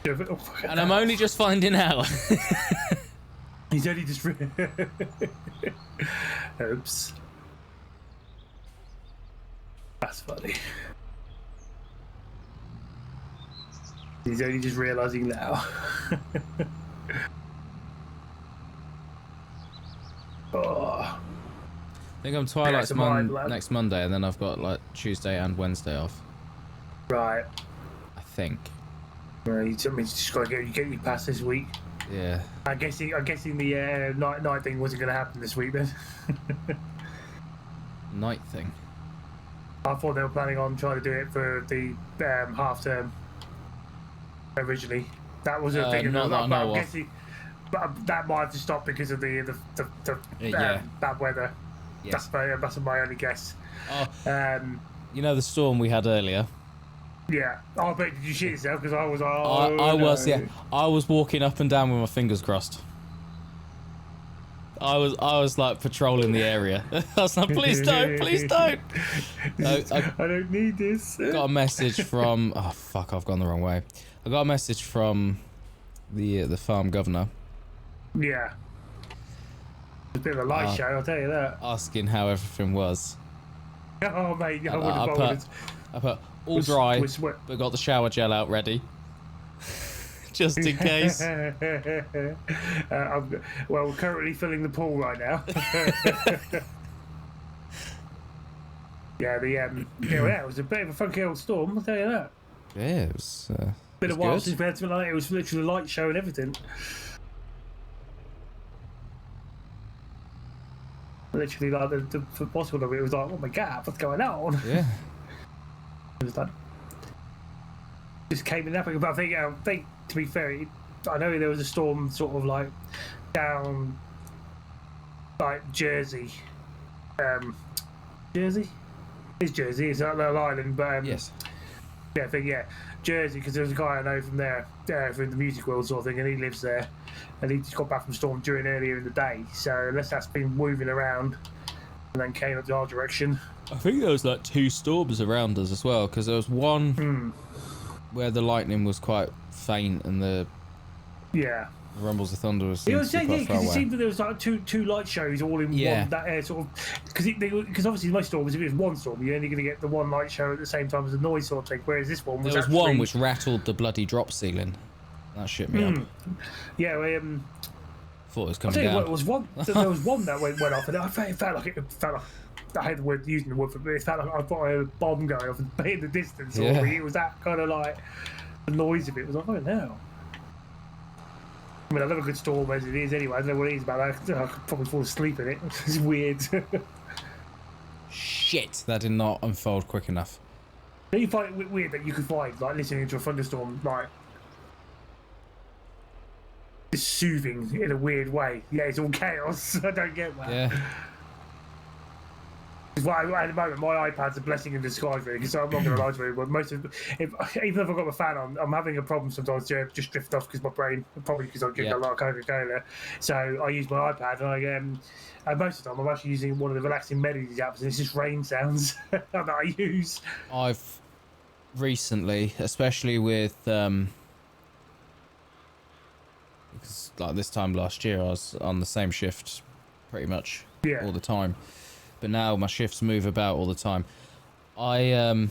And I'm only just finding out. He's only just... Oops. That's funny. He's only just realising now. Oh. I think I'm Twilight's next Monday, and then I've got like Tuesday and Wednesday off. Right. I think. Well, you just got to get your pass this week. Yeah. I'm guessing the night thing wasn't going to happen this week then. Night thing. I thought they were planning on trying to do it for the half term. Originally, that was a thing. Not that I know of. But that might have to stop because of the bad weather. Yes. That's my only guess. You know the storm we had earlier? Yeah. Oh, but did you shit yourself? Because I was like, I was walking up and down with my fingers crossed. I was like patrolling the area. I was like, please don't. I don't need this. Got a message from... Oh, fuck, I've gone the wrong way. I got a message from the farm governor. Yeah. It's a bit of a light show, I'll tell you that. Asking how everything was. Oh, mate, I would have bothered. I put, all dry, but got the shower gel out ready. Just in case. We're currently filling the pool right now. It was a bit of a funky old storm, I'll tell you that. Yeah, it was... been a while since we had something like that. It was literally a light show and everything. Literally, like the possible of it was like, oh my god, what's going on? Yeah. It was like just came in that. But I think to be fair, I know there was a storm sort of like down like Jersey. Jersey? It's Jersey. It's that little island, but yes. Yeah, I think Jersey, because there was a guy I know from there, from the music world sort of thing, and he lives there, and he just got back from storm during earlier in the day. So unless that's been moving around, and then came up to our direction. I think there was like 2 storms around us as well, because there was one where the lightning was quite faint and the rumbles of thunder was. Because it seemed that there was like two light shows all in one. That sort of because obviously most storms, if it was one storm, you're only going to get the one light show at the same time as the noise sort of thing. Whereas this one was there was one which rattled the bloody drop ceiling. That shit me up. Yeah, thought it was coming down. There was one that went off, and it felt like I hate the word using the word for it, but it felt like I've got a bomb going off in the distance. Yeah. It was that kind of like the noise of it was like, oh no. I mean, I love a good storm as it is anyway. I don't know what it is about that. I could probably fall asleep in it. It's weird. Shit, that did not unfold quick enough. Don't you find it weird that you could find, like, listening to a thunderstorm, like, it's soothing in a weird way? Yeah, it's all chaos. I don't get that. Yeah. At the moment, my iPad's a blessing in disguise, really, because I'm not going to lie to you, but even if I've got my fan on, I'm having a problem sometimes to just drift off because my brain, probably because I'm getting a lot of Coca-Cola. So I use my iPad, and most of the time I'm actually using one of the relaxing Monody apps, and it's just rain sounds that I use. I've recently, especially with, because like this time last year, I was on the same shift pretty much all the time. But now my shifts move about all the time. As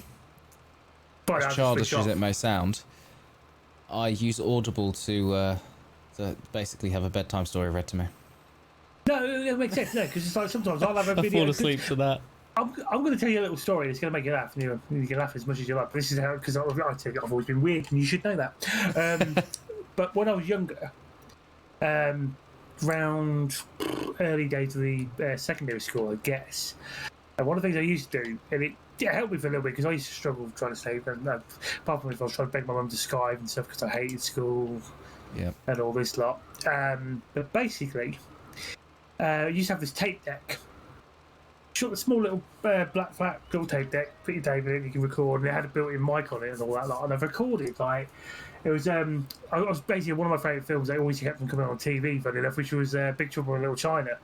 childish as it may sound, I use Audible to basically have a bedtime story read to me. No, it makes sense. No, because it's like sometimes I'll have a video. I fall asleep to that. I'm going to tell you a little story. It's going to make you laugh. And you can laugh as much as you like. But this is how, because I tell you, I've always been weird, and you should know that. But when I was younger, around early days of the secondary school, I guess. And one of the things I used to do, and it helped me for a little bit because I used to struggle trying to save. Apart from if I was trying to beg my mum to Skype and stuff because I hated school, and all this lot. But basically, you used to have this tape deck. Short, a small little black flat little tape deck. Put your tape in it, you can record, and it had a built-in mic on it and all that lot. And I've recorded like. It was I was basically one of my favourite films. They always kept them coming on TV, funny enough, which was Big Trouble in Little China.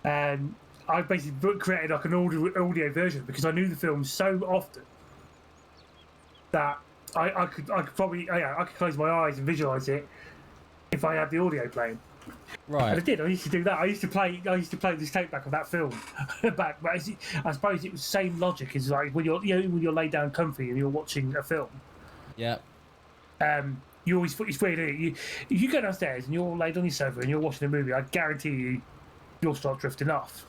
And I basically, created like an audio version because I knew the film so often that I could probably I could close my eyes and visualize it if I had the audio playing. Right. And I did. I used to do that. I used to play this tape back of that film back. But I suppose it was the same logic as like when when you're laid down comfy and you're watching a film. Yeah. You always it's weird. If you go downstairs and you're laid on your sofa and you're watching a movie, I guarantee you'll start drifting off.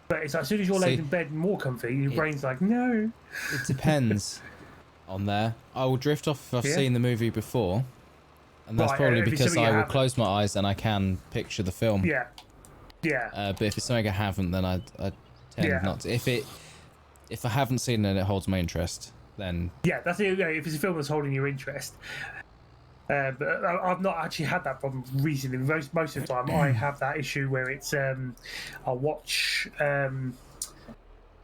But it's like, as soon as you're laid in bed more comfy, your brain's like, no. It depends on there. I will drift off if I've seen the movie before. And that's probably because I will close my eyes and I can picture the film. Yeah. Yeah. But if it's something I haven't, then I tend not to. If I haven't seen it and it holds my interest, then... Yeah, that's it. If it's a film that's holding your interest. But I've not actually had that problem recently. Most of the time, I have that issue where it's I'll watch when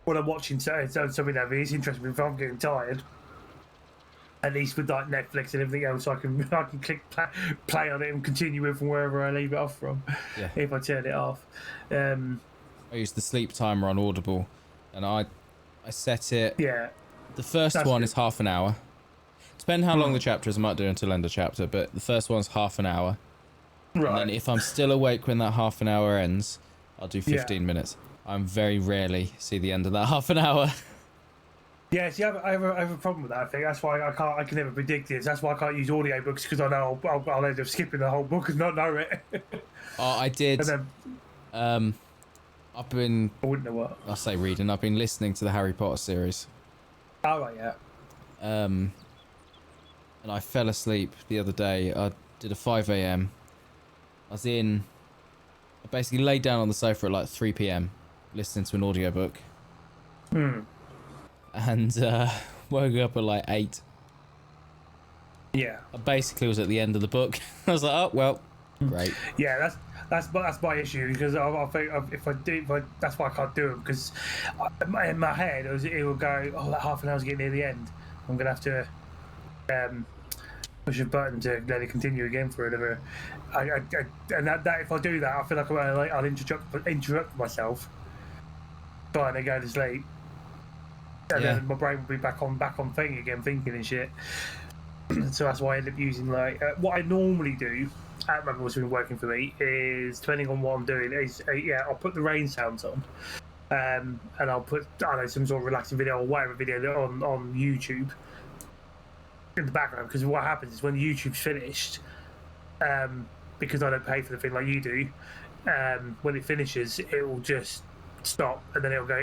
I'm watching something that is interesting. If I'm getting tired, at least with like Netflix and everything else, I can click play on it and continue it from wherever I leave it off from. Yeah. If I turn it off. I use the sleep timer on Audible, and I set it. Yeah. The first one is half an hour. Depending how long the chapter is, I might do until end of chapter, but the first one's half an hour. Right. And then if I'm still awake when that half an hour ends, I'll do 15 minutes. I very rarely see the end of that half an hour. Yeah, see, I have a problem with that. I think that's why I can never predict this. That's why I can't use audiobooks, because I know I'll end up skipping the whole book and not know it. I did. Then, I've been. I wouldn't know what. I'll say reading. I've been listening to the Harry Potter series. Oh right, yeah. And I fell asleep the other day. I did a 5 a.m. I basically laid down on the sofa at like 3 p.m. listening to an audiobook. And woke up at like 8. Yeah. I basically was at the end of the book. I was like, oh, well, great. Yeah, that's my issue, because I think that's why I can't do it, because in my head it will go, oh, that half an hour's getting near the end. I'm going to have to push a button to let it continue again for another. And that if I do that, I feel like I'll interrupt myself trying to go to sleep, and then my brain will be back on thing again, thinking and shit. So that's why I end up using what I normally do at the moment, what's been working for me is, depending on what I'm doing, is I'll put the rain sounds on, and I'll put some sort of relaxing video or whatever video on YouTube in the background, because what happens is when YouTube's finished, because I don't pay for the thing like you do, when it finishes it will just stop, and then it'll go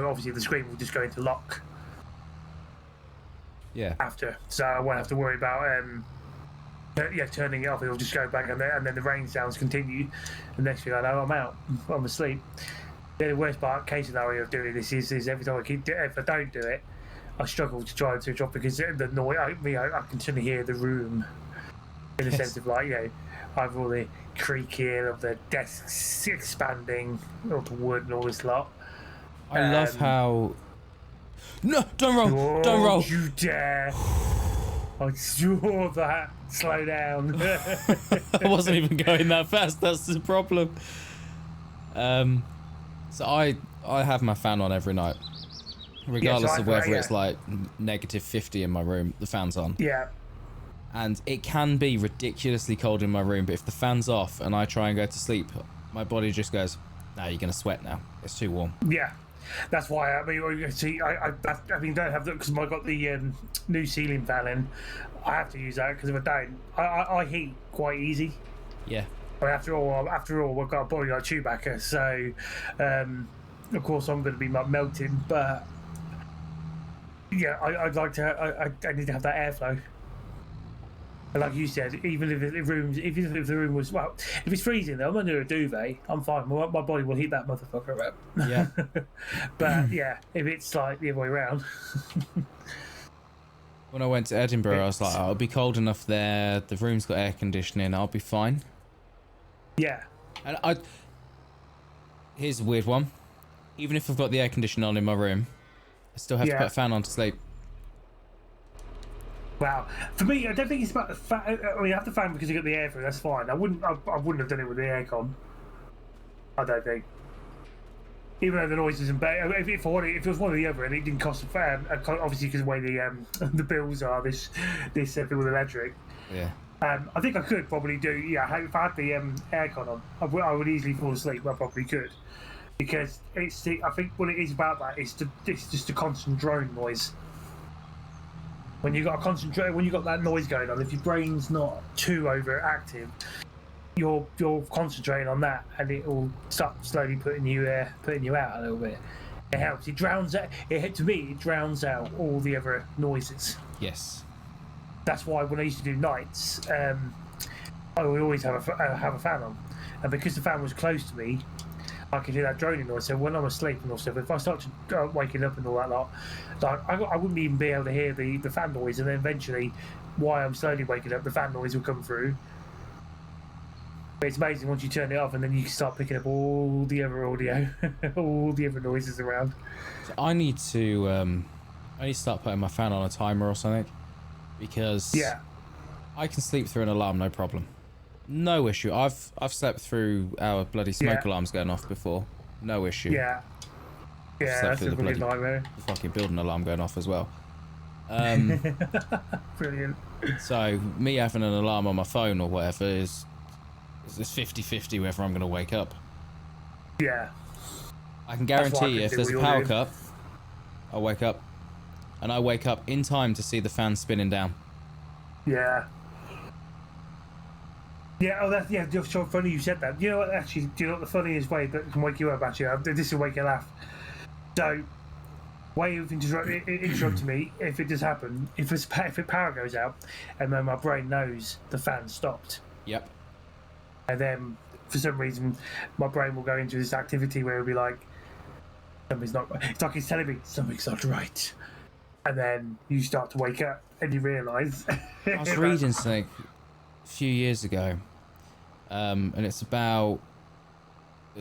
obviously the screen will just go into lock after, so I won't have to worry about turning it off. It'll just go back, and then the rain sounds continue, and next thing I know I'm out, I'm asleep. The worst case scenario of doing this is every time if I don't do it, I struggle to try and switch off, because the noise, I can certainly hear the room, in the sense of I've all the creaking of the desks expanding, all the wood and all this lot. I love how... No, don't roll! Don't roll! You dare! I saw that. Slow down. I wasn't even going that fast, that's the problem. So I have my fan on every night. Regardless of whether it's like -50 in my room, the fan's on. Yeah. And it can be ridiculously cold in my room, but if the fan's off and I try and go to sleep, my body just goes, "No, you're gonna sweat now. It's too warm." Yeah, that's why. I don't have that, because I've got the new ceiling fan in. I have to use that, because if I don't, I heat quite easy. Yeah. But after all, I've got a body like Chewbacca, so of course I'm going to be melting. But yeah, I'd like to. I need to have that airflow. And like you said, even if the room was, well, if it's freezing though, I'm under a duvet, I'm fine. My body will heat that motherfucker up. Yeah. But yeah, if it's like the other way around. When I went to Edinburgh, I was like, it'll be cold enough there. The room's got air conditioning. I'll be fine. Yeah. And here's a weird one. Even if I've got the air conditioning on in my room, I still have to put a fan on to sleep. Wow. For me, I don't think it's about the fan. I mean, I have the fan because you got the air through. That's fine. I wouldn't have done it with the aircon. I don't think. even though the noise isn't bad, if it was one or the other, and it didn't cost a fan, obviously because of the way the bills are, this thing with electric. Yeah. I think I could probably do. Yeah, if I had the aircon on, I would easily fall asleep. I probably could, because I think what it is about that is it's just a constant drone noise. When you got that noise going on, if your brain's not too overactive, you're concentrating on that, and it will start slowly putting you out a little bit. It helps. It drowns out. To me, it drowns out all the other noises. Yes. That's why when I used to do nights, I would always have a fan on, and because the fan was close to me, I could hear that droning noise. So when I'm asleep and all stuff, if I start to waking up and all that lot, like I wouldn't even be able to hear the fan noise, and then eventually, while I'm slowly waking up, the fan noise will come through. But it's amazing once you turn it off, and then you start picking up all the other audio, all the other noises around. So I need to start putting my fan on a timer or something, because I can sleep through an alarm no problem, no issue. I've slept through our bloody smoke alarms going off before, no issue. Yeah, that's a bloody nightmare. The fucking building alarm going off as well. Brilliant. So me having an alarm on my phone or whatever is 50-50 whether I'm going to wake up. Yeah. I can guarantee you if there's a power cut, I'll wake up. And I wake up in time to see the fan spinning down. Yeah. Yeah, just so funny you said that. You know what, actually, do you know what the funniest way that can wake you up, actually? This will make you laugh. So, way you've interrupted me, if it does happen, if the power goes out, and then my brain knows the fan stopped. Yep. And then, for some reason, my brain will go into this activity where it'll be like, something's not right. It's like it's telling me something's not right. And then you start to wake up and you realise. I was reading something a few years ago, and it's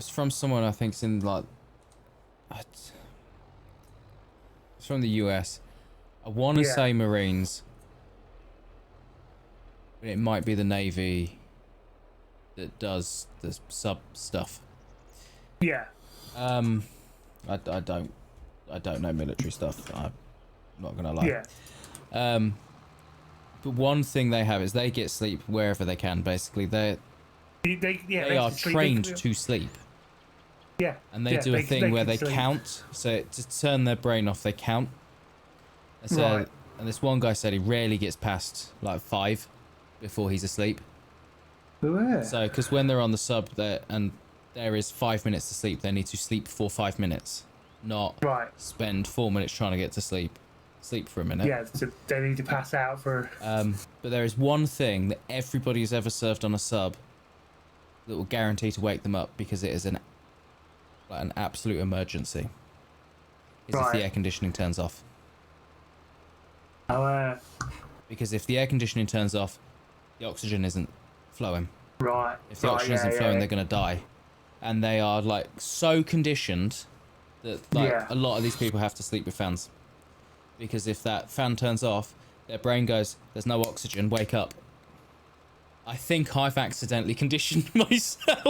from someone I think's in like, it's from the US. I want to say Marines, but it might be the Navy that does the sub stuff. Yeah. I don't know military stuff. I'm not gonna lie. Yeah. But one thing they have is they get sleep wherever they can. Basically, they are trained to sleep. Yeah. And they do a thing where they count. So to turn their brain off, they count. And this one guy said he rarely gets past like 5 before he's asleep. Yeah. So, because when they're on the sub there and there is 5 minutes to sleep, they need to sleep for 5 minutes, not spend 4 minutes trying to get to sleep. Sleep for a minute. Yeah, so they need to pass out for. But there is one thing that everybody who's ever served on a sub that will guarantee to wake them up because it is an absolute emergency. Is if the air conditioning turns off. Because if the air conditioning turns off, the oxygen isn't flowing. Right. If the oxygen isn't flowing, they're gonna die. And they are like so conditioned that a lot of these people have to sleep with fans. Because if that fan turns off, their brain goes, there's no oxygen, wake up. I think I've accidentally conditioned myself.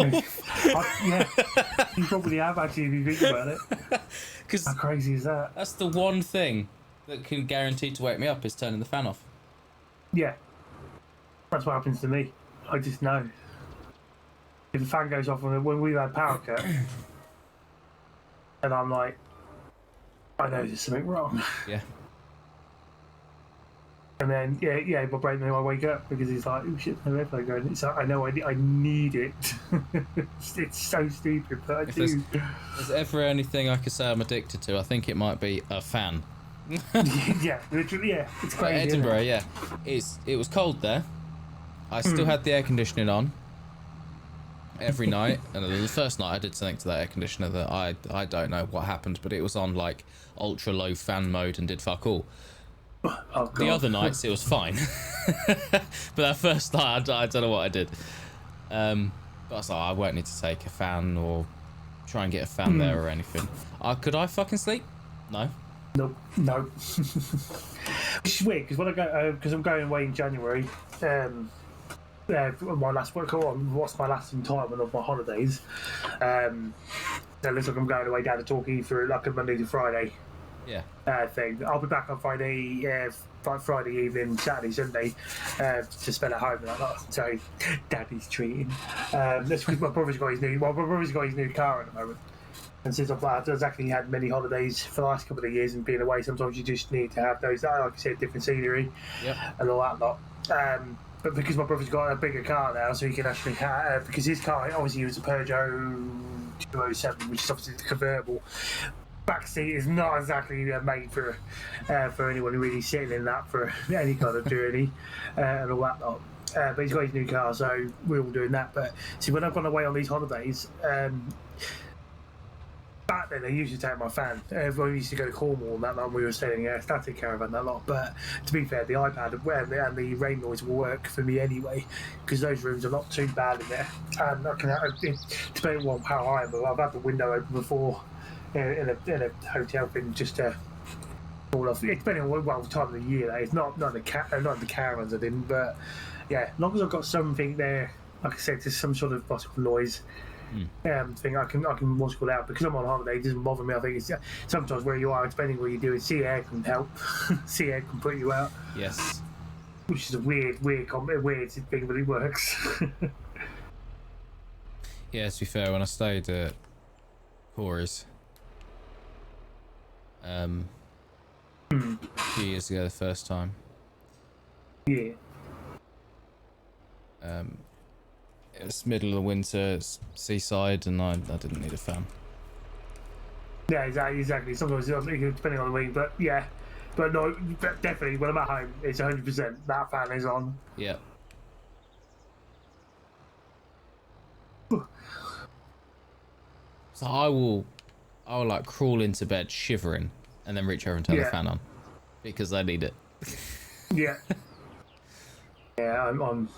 Yeah, you probably have actually if you think about it. How crazy is that? That's the one thing that can guarantee to wake me up is turning the fan off. Yeah. That's what happens to me. I just know. If the fan goes off when we've had power cut, and I'm like, I know there's something wrong. Yeah. And then, my brain, then I wake up because it's like, oh shit, no airflow going. It's like, I know I need it. It's so stupid, but I do. If there's ever anything I could say I'm addicted to, I think it might be a fan. Yeah, literally, yeah. It's crazy. Edinburgh, yeah. It was cold there. I still had the air conditioning on every night, and the first night I did something to that air conditioner that I don't know what happened, but it was on like ultra low fan mode and did fuck all. Oh, the other nights it was fine. But that first night I don't know what I did. But I was like, I won't need to take a fan or try and get a fan there or anything. Could I fucking sleep? No. No. Which is weird because when I go, because I'm going away in January, my last work on what's my last entitlement of my holidays. So it looks like I'm going away down to Torquay for like a Monday to Friday thing. I'll be back on Friday, Friday evening, Saturday, Sunday, to spend at home. Like that. So, Daddy's treating. That's because my brother's got his new car at the moment. And since I've exactly had many holidays for the last couple of years and being away, sometimes you just need to have those, like I said, different scenery and all that lot. But because my brother's got a bigger car now, so he can actually have, because his car obviously was a Peugeot 207, which is obviously the convertible. Back seat is not exactly made for anyone really sitting in that for any kind of journey and all that lot. But he's got his new car, so we're all doing that. But see, when I've gone away on these holidays, back then, I used to take my fan. Everyone used to go to Cornwall and that lot, and we were staying in a static caravan that lot. But to be fair, the iPad and the rain noise will work for me anyway, because those rooms are not too bad in there. And I can, depending on how I am, but I've had the window open before in a hotel thing just to fall off. Depending on what time of the year that is. Not in the caravans I didn't, but yeah, as long as I've got something there, like I said, just some sort of possible noise. Thing I can what's called out because I'm on holiday. It doesn't bother me. I think it's sometimes where you are, depending what you're doing, sea air can help. Sea air can put you out. Yes. Which is a weird thing, but it works. Yeah, to be fair, when I stayed at Krys, a few years ago, the first time. Yeah. It was middle of the winter, it's seaside, and I didn't need a fan. Yeah, exactly. Sometimes depending on the week, but yeah, but no, definitely when I'm at home, it's 100% that fan is on. Yeah. So I will like crawl into bed shivering, and then reach over and turn the fan on, because I need it. Yeah. Yeah, I'm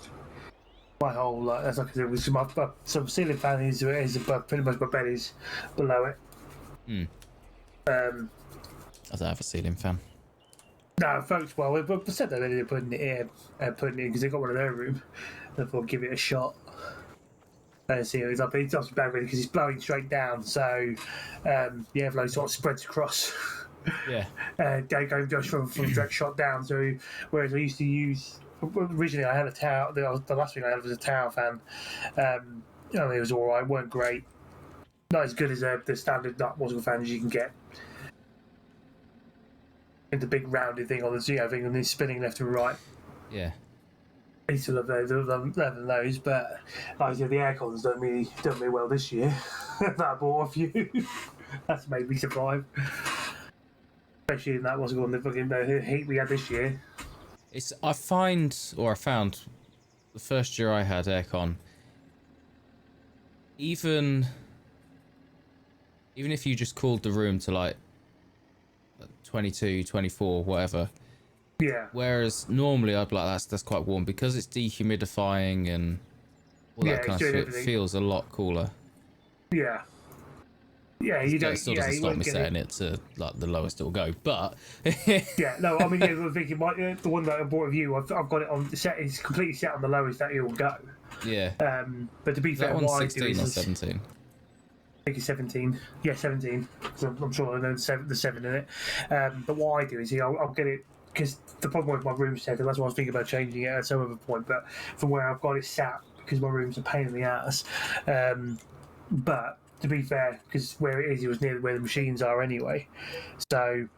my whole as like I said, was my some ceiling fan is above, pretty much my bed is below it. I don't have a ceiling fan. No, folks. Well, we said that they're putting it in because they got one in their room. I thought give it a shot. And see it's up. It's not bad really because it's blowing straight down. So the airflow sort of spreads across. Yeah. They go just from direct shot down. So whereas I used to use. Originally, I had a tower. The last thing I had was a tower fan. It was all right. Weren't great. Not as good as the standard waterfall fan as you can get. And the big rounded thing on the Sugah thing, and then spinning left and right. Yeah. I used to love those, but like I said, the aircons done me well this year. I bought a few. That's made me survive. Especially in that the heat we had this year. I found the first year I had aircon, even if you just cooled the room to like 22, 24, whatever. Yeah. Whereas normally I'd be like, that's quite warm, because it's dehumidifying and all that kind of stuff. It feels a lot cooler. Yeah. Yeah, you don't. It still doesn't stop me setting it to like the lowest it'll go, but yeah, no, I mean, I'm thinking the one that I bought of you, I've got it on the set. It's completely set on the lowest that it will go. Yeah. But to be fair, that one's what 16 I do or is 17. I think it's 17. Yeah, 17. Because I'm sure I know the 7 in it. But what I do is I'll get it because the problem with my room set, and that's why I was thinking about changing it at some other point. But from where I've got it sat, because my room's a pain in the ass. But to be fair, because where it was near where the machines are anyway. So,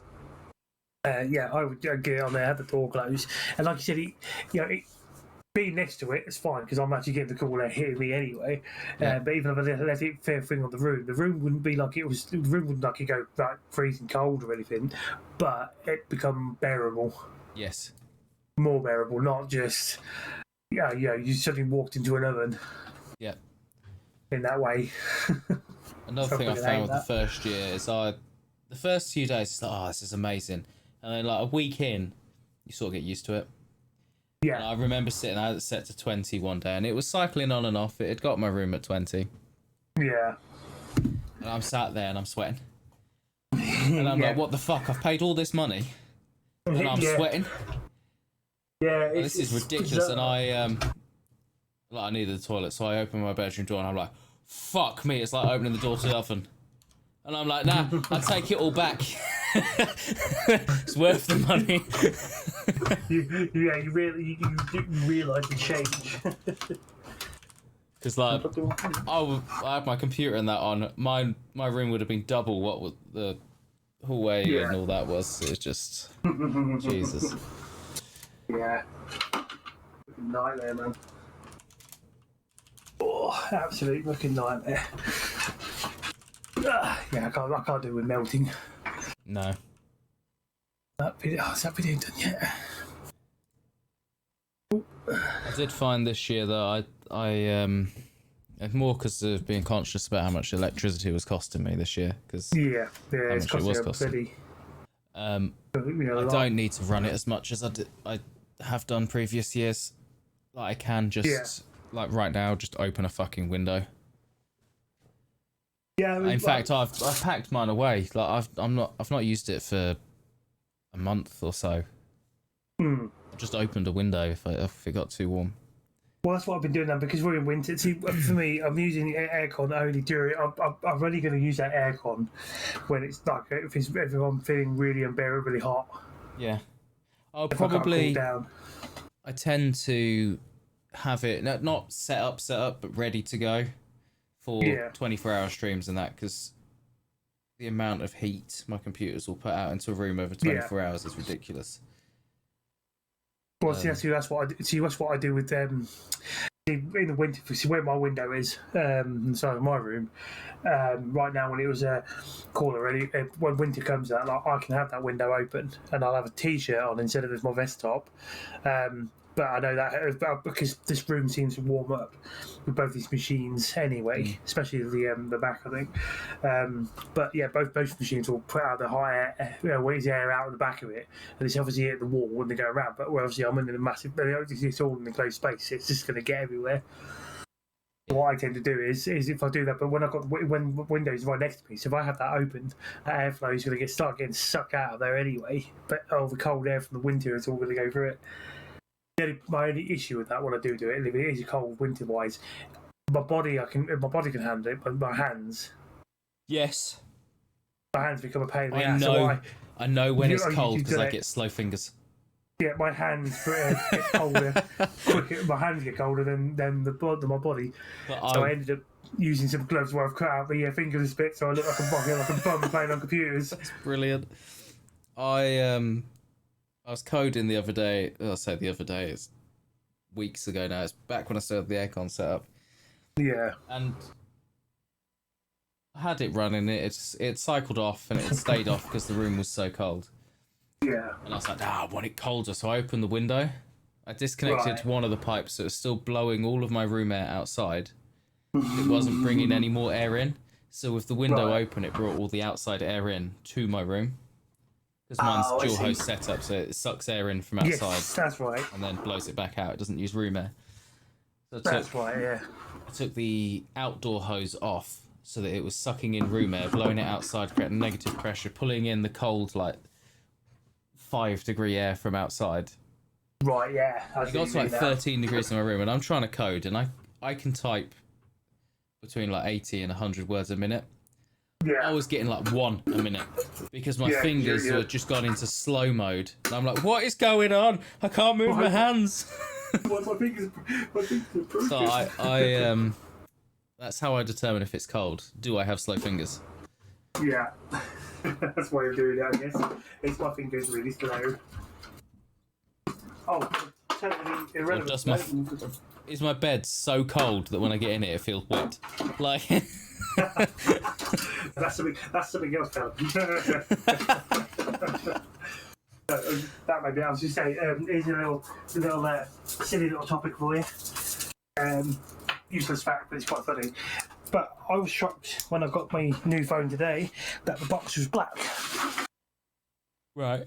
I would get it on there, have the door closed, and like you said, being next to it is fine because I'm actually getting the cool air hitting me anyway. Yeah. But even if I let it fair thing on the room wouldn't be like it was. The room wouldn't like it go like freezing cold or anything, but it become bearable. Yes. More bearable, not just you suddenly walked into an oven. Yeah. In that way. Another thing I found with the first year is the first few days, it's like, this is amazing. And then like a week in, you sort of get used to it. Yeah. And I remember I had it set to 20 one day, and it was cycling on and off. It had got my room at 20. Yeah. And I'm sat there and I'm sweating. And I'm like, what the fuck? I've paid all this money. And I'm sweating. Yeah. This is ridiculous. And Like I needed the toilet, so I opened my bedroom door and I'm like, fuck me, it's like opening the door to the oven. And I'm like, nah, I take it all back. It's worth the money. you realise the change. Because like, I had my computer and that on. My room would have been double what the hallway and all that was. It was just Jesus. Yeah. Nightmare, man. Oh, absolute fucking nightmare. Yeah, I can't do it with melting. No. Is that video done yet? I did find this year that I more because of being conscious about how much electricity was costing me this year. Because yeah, how much it was costing. I don't need to run it as much as I have done previous years. Like I can just like right now just open a fucking window. Yeah. In fact, I've packed mine away. Like I've not used it for a month or so. I just opened a window if it got too warm. Well, that's what I've been doing now because we're in winter. See, for me, I'm using the aircon only during. I'm only going to use that aircon when it's like if I'm feeling really unbearably hot. Yeah, I'll probably. I tend to have it not set up, but ready to go for 24-hour streams and that because the amount of heat my computers will put out into a room over 24 hours is ridiculous. Well, that's what I do. See, that's what I do with them. In the winter, see where my window is, inside of my room. Right now, when it was cooler, when winter comes out, like, I can have that window open, and I'll have a t-shirt on instead of my vest top. But I know that because this room seems to warm up with both these machines anyway, especially the back, I think. But yeah, both machines will put out the hot air, weighs air out of the back of it, and it's obviously hit the wall when they go around. But obviously, I'm in a massive, it's all in a closed space. It's just going to get everywhere. What I tend to do is if I do that, but when when windows right next to me, so if I have that opened, that airflow is going to start getting sucked out of there anyway. But the cold air from the winter is all going to go through it. My only issue with that when I do it, if it is cold winter-wise, my body can handle it, but my hands. Yes. My hands become a pain in the ass. I know when it's cold because I get slow fingers. Yeah, my hands get colder quicker. My hands get colder than my body. So I ended up using some gloves where I've cut out the fingers a bit, so I look like a bum playing on computers. That's brilliant. I was coding the other day. I'll say the other day. It's weeks ago now. It's back when I still had the aircon set up. Yeah. And I had it running. It cycled off and it stayed off because the room was so cold. Yeah. And I was like, I want it colder. So I opened the window. I disconnected one of the pipes, so it was still blowing all of my room air outside. It wasn't bringing any more air in. So with the window open, it brought all the outside air in to my room. Because mine's dual host setup, so it sucks air in from outside. Yes, that's right. And then blows it back out. It doesn't use room air. So That's right, yeah. I took the outdoor hose off so that it was sucking in room air, blowing it outside, creating negative pressure, pulling in the cold, like 5-degree air from outside. Right, yeah. It got to like 13 degrees in my room, and I'm trying to code, and I can type between like 80 and 100 words a minute. Yeah. I was getting like 1 a minute because my fingers had just gone into slow mode. And I'm like, what is going on? I can't move my hands. My fingers are broken. So I that's how I determine if it's cold. Do I have slow fingers? Yeah. That's why you're doing it, I guess. It's my fingers really slow. Oh, totally irrelevant. Is my bed so cold that when I get in it feels wet? Like That's something else, Callum. That might be. I was just saying. Here's a little silly little topic for you. Useless fact, but it's quite funny. But I was shocked when I got my new phone today that the box was black. Right.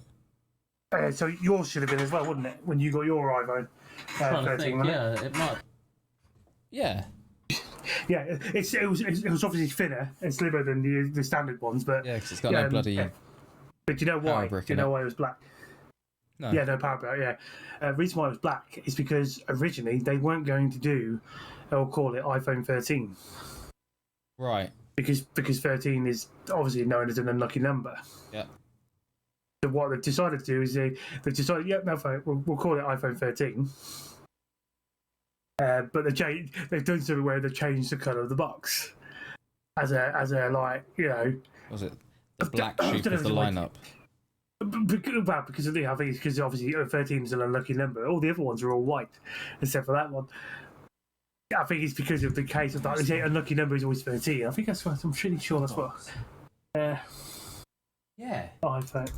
So yours should have been as well, wouldn't it? When you got your iPhone 13, it might. Yeah. Yeah, it was obviously thinner and slimmer than the standard ones, but yeah, because it's got no bloody. But do you know why? Do you know why it was black? No. Yeah, no power belt. Yeah, reason why it was black is because originally they weren't going to do, or call it iPhone 13, Right. because 13 is obviously known as an unlucky number. Yeah. So what they've decided to do is they decided, we'll call it iPhone 13. But they've done something where they've changed the colour of the box as a like, you know. Was it the black sheep of the lineup? Well, because I think it's because obviously 13 is an unlucky number. All the other ones are all white, except for that one. I think it's because of the case of that. They say unlucky number is always 13. I think that's what I'm pretty sure that's what. Yeah. iPhone.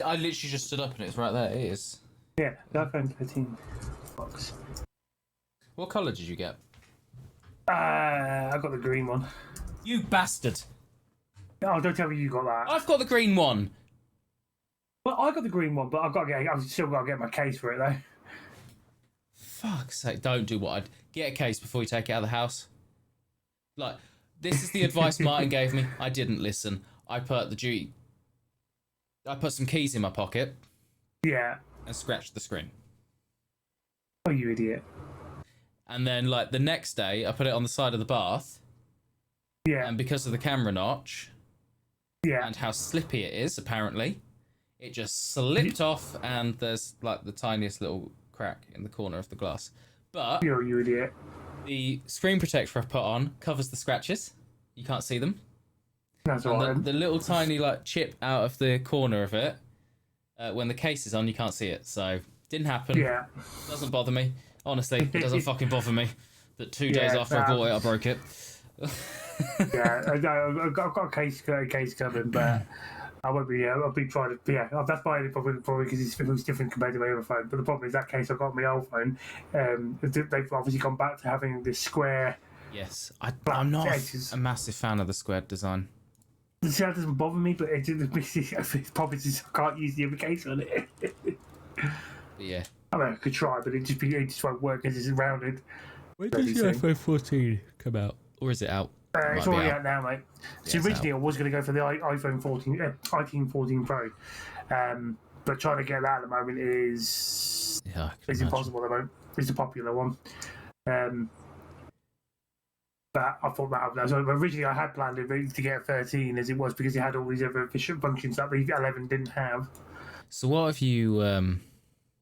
I literally just stood up and it's right there. It is. Yeah, the iPhone 13 box. What colour did you get? I got the green one. You bastard! Oh, don't tell me you got that. I've got the green one. Well, I got the green one, but I've still got to get my case for it though. Fuck's sake! Don't do what I'd get a case before you take it out of the house. Like, this is the advice Martin gave me. I didn't listen. I put some keys in my pocket. Yeah. And scratched the screen. Oh, you idiot. And then, like, the next day, I put it on the side of the bath. Yeah. And because of the camera notch. Yeah. And how slippy it is, apparently, it just slipped off, and there's, like, the tiniest little crack in the corner of the glass. But you idiot. The screen protector I put on covers the scratches. You can't see them. That's and right. the little tiny like chip out of the corner of it, when the case is on, you can't see it. So didn't happen. Yeah. Doesn't bother me. Honestly, it doesn't fucking bother me that 2 days after I bought it, I broke it. Yeah, I've got a case coming, but I won't be. I'll be trying to. Yeah, that's my only problem. Probably because it's different compared to my other phone. But the problem is that case I got my old phone. They've obviously gone back to having this square. Yes, I'm not a massive fan of the squared design. See, that doesn't bother me, but it's probably just I can't use the other case on it. Yeah. I mean, I could try, but it just won't work because it's rounded. When does the iPhone 14 come out? Or is it out? It's already out now, mate. So originally I was going to go for the iPhone 14, iPhone 14 Pro, but trying to get that at the moment is impossible at the moment. It's a popular one. But I thought that originally I had planned to get a 13 as it was because it had all these other efficient functions that the 11 didn't have. So what if you?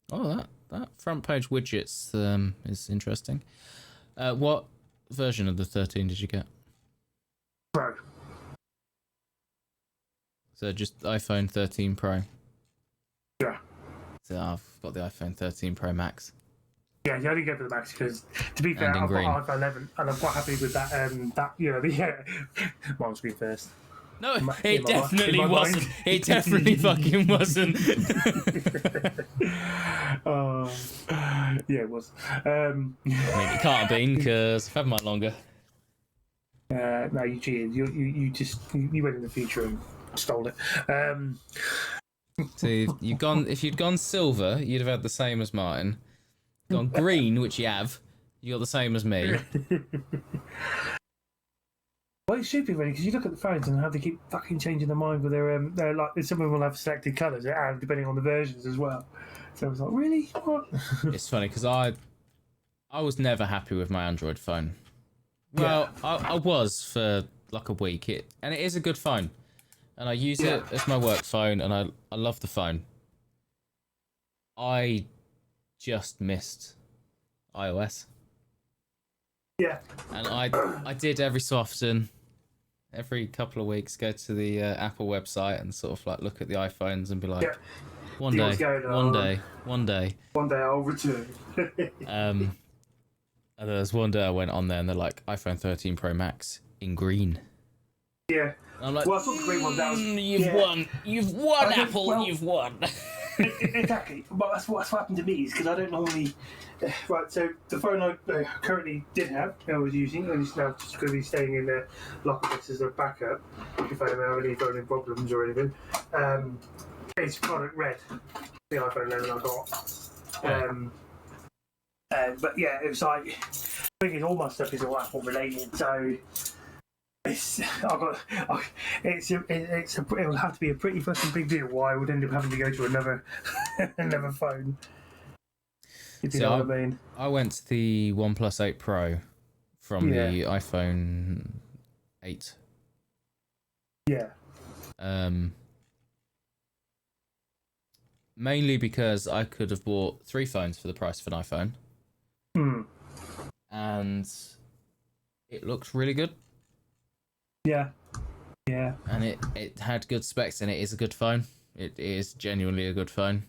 That front page widgets is interesting. What version of the 13 did you get? Pro. So just iPhone 13 Pro. Yeah. So I've got the iPhone 13 Pro Max. Yeah, you only go for the Max because, to be fair, I've got iPhone 11 and I'm quite happy with that. Mine's be first. No, it definitely wasn't. It definitely fucking wasn't. Yeah, it was. I mean, it can't have been because I've had mine longer. No, you cheated. You went in the future and stole it. So if you'd gone silver, you'd have had the same as mine. Gone green, which you have, you got the same as me. Well, it's stupid, really, because you look at the phones and how they keep fucking changing their mind with their like some of them will have selected colours and depending on the versions as well. So I was like, really? What? It's funny because I was never happy with my Android phone. Well, yeah. I was for like a week, and it is a good phone, and I use it as my work phone, and I love the phone. I just missed iOS. Yeah. And I did every so often, every couple of weeks, go to the Apple website and sort of like look at the iPhones and be like, one day I'll return. And there was one day I went on there and they're like, iPhone 13 Pro Max in green. Yeah. And I'm like, well, I thought the green one, that was, you've won, Apple, you've won. Exactly. But that's what happened to me is because I don't normally. Right, so the phone I currently did have, I was using, and it's now just going to be staying in the locker box as a backup if I don't have any phone problems or anything. It's product red, the iPhone 11 I got. But yeah, it was like I think all my stuff is all Apple related, so. It'll have to be a pretty fucking big deal why I would end up having to go to another another phone. If you know what I mean. I went to the OnePlus 8 Pro from the iPhone 8. Yeah. Mainly because I could have bought 3 phones for the price of an iPhone. And it looked really good. Yeah. Yeah. And it had good specs, and it is a good phone. It is genuinely a good phone.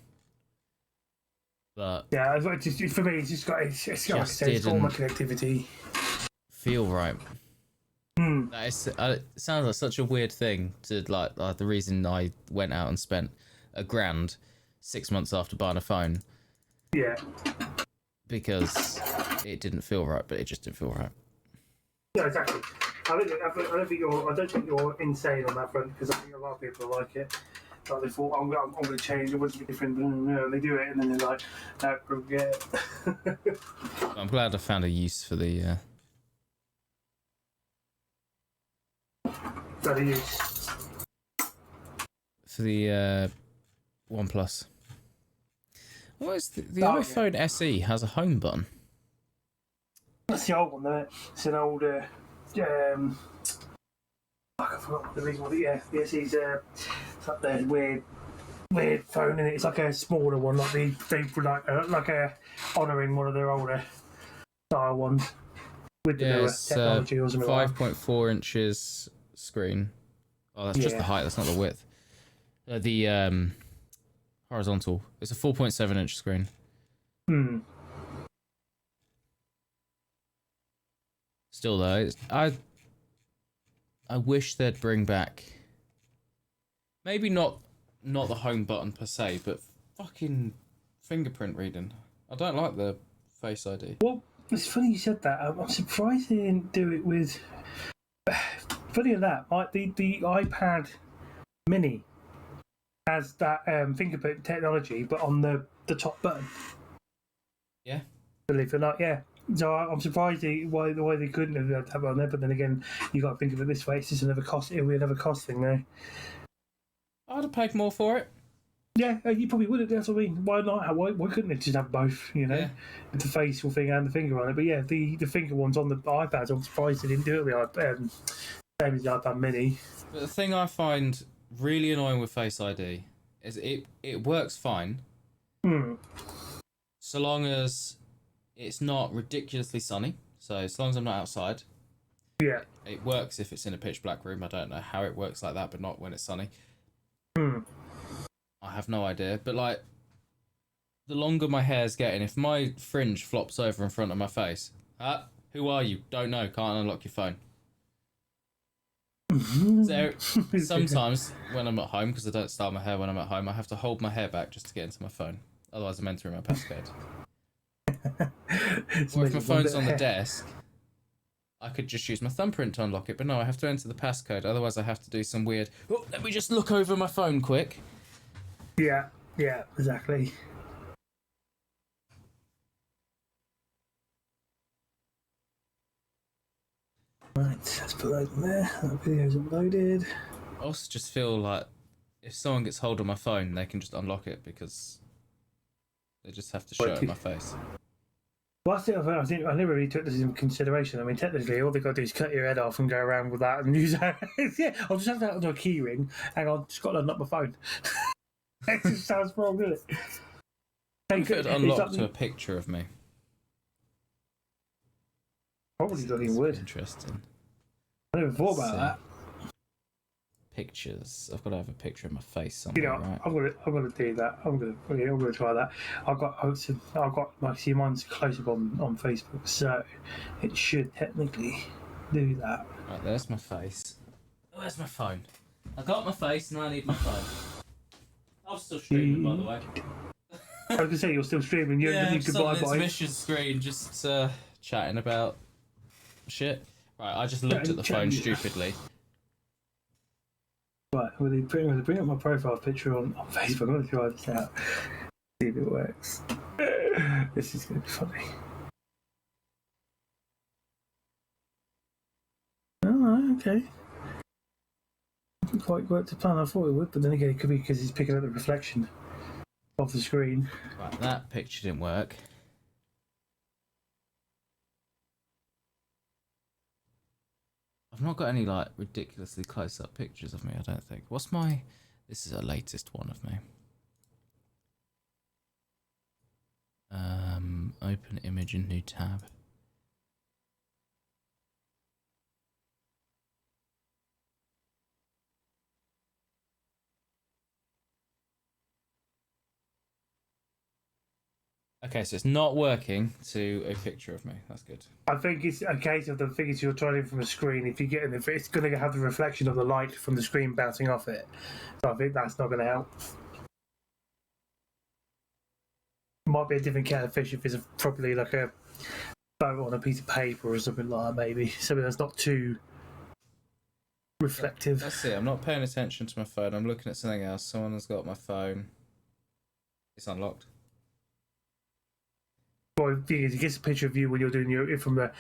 But yeah, for me, it's got all my connectivity. Feel right. That is, it sounds like such a weird thing to like the reason I went out and spent $1,000 6 months after buying a phone. Yeah. Because it didn't feel right, but it just didn't feel right. Yeah, exactly. I don't think you're insane on that front, because I think a lot of people like it. Like they thought, I'm going to change. I want to be different. And they do it, and then they're like, "No, forget it." I'm glad I found a use for the. Better use. For the OnePlus. What is the iPhone SE has a home button? That's the old one, isn't it? It's an old. I forgot the reason why. Yeah, the SE's it's up there. Weird phone, and it's like a smaller one, like like a honouring one of their older style ones with the newer technology or something. 5.4 inches screen. Oh, that's just the height. That's not the width. The horizontal. It's a 4.7 inch screen. Still though, I wish they'd bring back. Maybe not the home button per se, but fucking fingerprint reading. I don't like the Face ID. Well, it's funny you said that. I'm surprised they didn't do it with. Funny of that, the iPad Mini has that fingerprint technology, but on the top button. Yeah. Believe it or not, yeah. So I'm surprised why they couldn't have it on there. But then again, you got to think of it this way: it's just another cost. It'll be another cost thing, though. I'd have paid more for it. Yeah, you probably would have. That's what I mean. Why not? Why couldn't it just have both? You know, with the facial thing and the finger on it. But yeah, the finger ones on the iPads. I'm surprised they didn't do it with the same as the iPad Mini. But the thing I find really annoying with Face ID is it works fine. So long as it's not ridiculously sunny. So as long as I'm not outside. Yeah. It works if it's in a pitch black room. I don't know how it works like that, but not when it's sunny. I have no idea. But like, the longer my hair's getting, if my fringe flops over in front of my face, who are you? Don't know. Can't unlock your phone. So sometimes when I'm at home, because I don't style my hair when I'm at home, I have to hold my hair back just to get into my phone. Otherwise, I'm entering my passcode. Or if my phone's on the desk, I could just use my thumbprint to unlock it. But no, I have to enter the passcode. Otherwise, I have to do some weird. Oh, let me just look over my phone quick. Yeah, exactly. Right, let's put that in there. That video's uploaded. I also just feel like if someone gets hold of my phone, they can just unlock it because they just have to show it in my face. Well, I think I never really took this into consideration. I mean, technically, all they got to do is cut your head off and go around with that and use that. Yeah, I'll just have that onto a key ring. Hang on, just got to unlock my phone. It just sounds wrong, doesn't it? If it unlocked to a picture of me. Probably bloody would. Interesting. I never thought about that. Pictures. I've got to have a picture of my face somewhere. You know, right? I'm gonna do that. I'm gonna try that. I've got my mine's close up on Facebook, so it should technically do that. Right, there's my face. Oh, where's my phone? I got my face, and I need my phone. I'm still streaming, by the way. I was gonna say you're still streaming. You just on the intermission screen, just chatting about shit. Right, I just looked at the phone stupidly. Right, I'm gonna bring up my profile picture on Facebook. I'm gonna try this out. See if it works. This is gonna be funny. Oh, okay. Didn't quite work to plan. I thought it would, but then again, it could be because he's picking up the reflection of off the screen. Right, that picture didn't work. I've not got any like ridiculously close-up pictures of me, I don't think. What's my... This is a latest one of me. Open image in new tab. Okay, so it's not working to a picture of me. That's good. I think it's a case of the things you're trying from a screen. If you get in the, it's going to have the reflection of the light from the screen bouncing off it. So I think that's not going to help. Might be a different kind of fish if it's probably like a photo on a piece of paper or something like that. Maybe something that's not too reflective. Let's see. I'm not paying attention to my phone. I'm looking at something else. Someone has got my phone. It's unlocked. Well, the thing is, it gets a picture of you when you're doing your from the.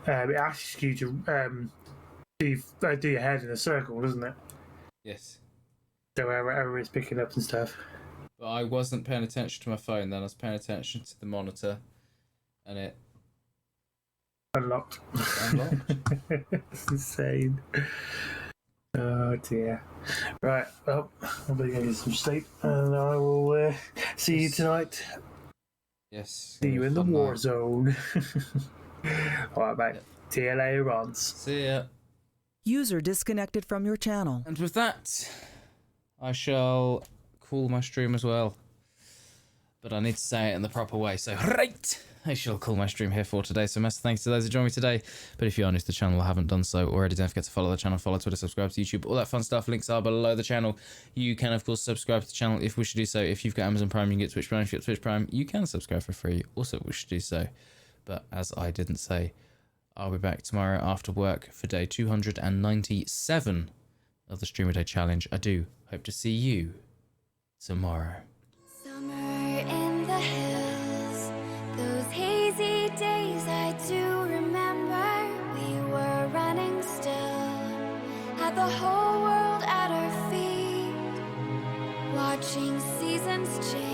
It asks you to do your head in a circle, doesn't it? Yes. So wherever it's picking up and stuff. But I wasn't paying attention to my phone then. I was paying attention to the monitor, and it Unlocked. unlocked. It's insane. Oh dear. Right. Well, I'm gonna get some sleep, and I will see you tonight. Yes. See you in the war night. zone. All right, mate. Yep. See you later on. See ya. User disconnected from your channel. And with that, I shall call my stream as well. But I need to say it in the proper way. So, right, I shall call my stream here for today. So, massive thanks to those who joined me today. But if you are new to the channel or haven't done so already, don't forget to follow the channel, follow Twitter, subscribe to YouTube, all that fun stuff. Links are below the channel. You can, of course, subscribe to the channel if you wish to do so. If you've got Amazon Prime, you can get Twitch Prime. If you've got Twitch Prime, you can subscribe for free. Also, wish to do so. But as I didn't say, I'll be back tomorrow after work for day 297 of the Streamer Day Challenge. I do hope to see you tomorrow. Summer in the hills, those hazy days I do remember. We were running still, had the whole world at our feet, watching seasons change.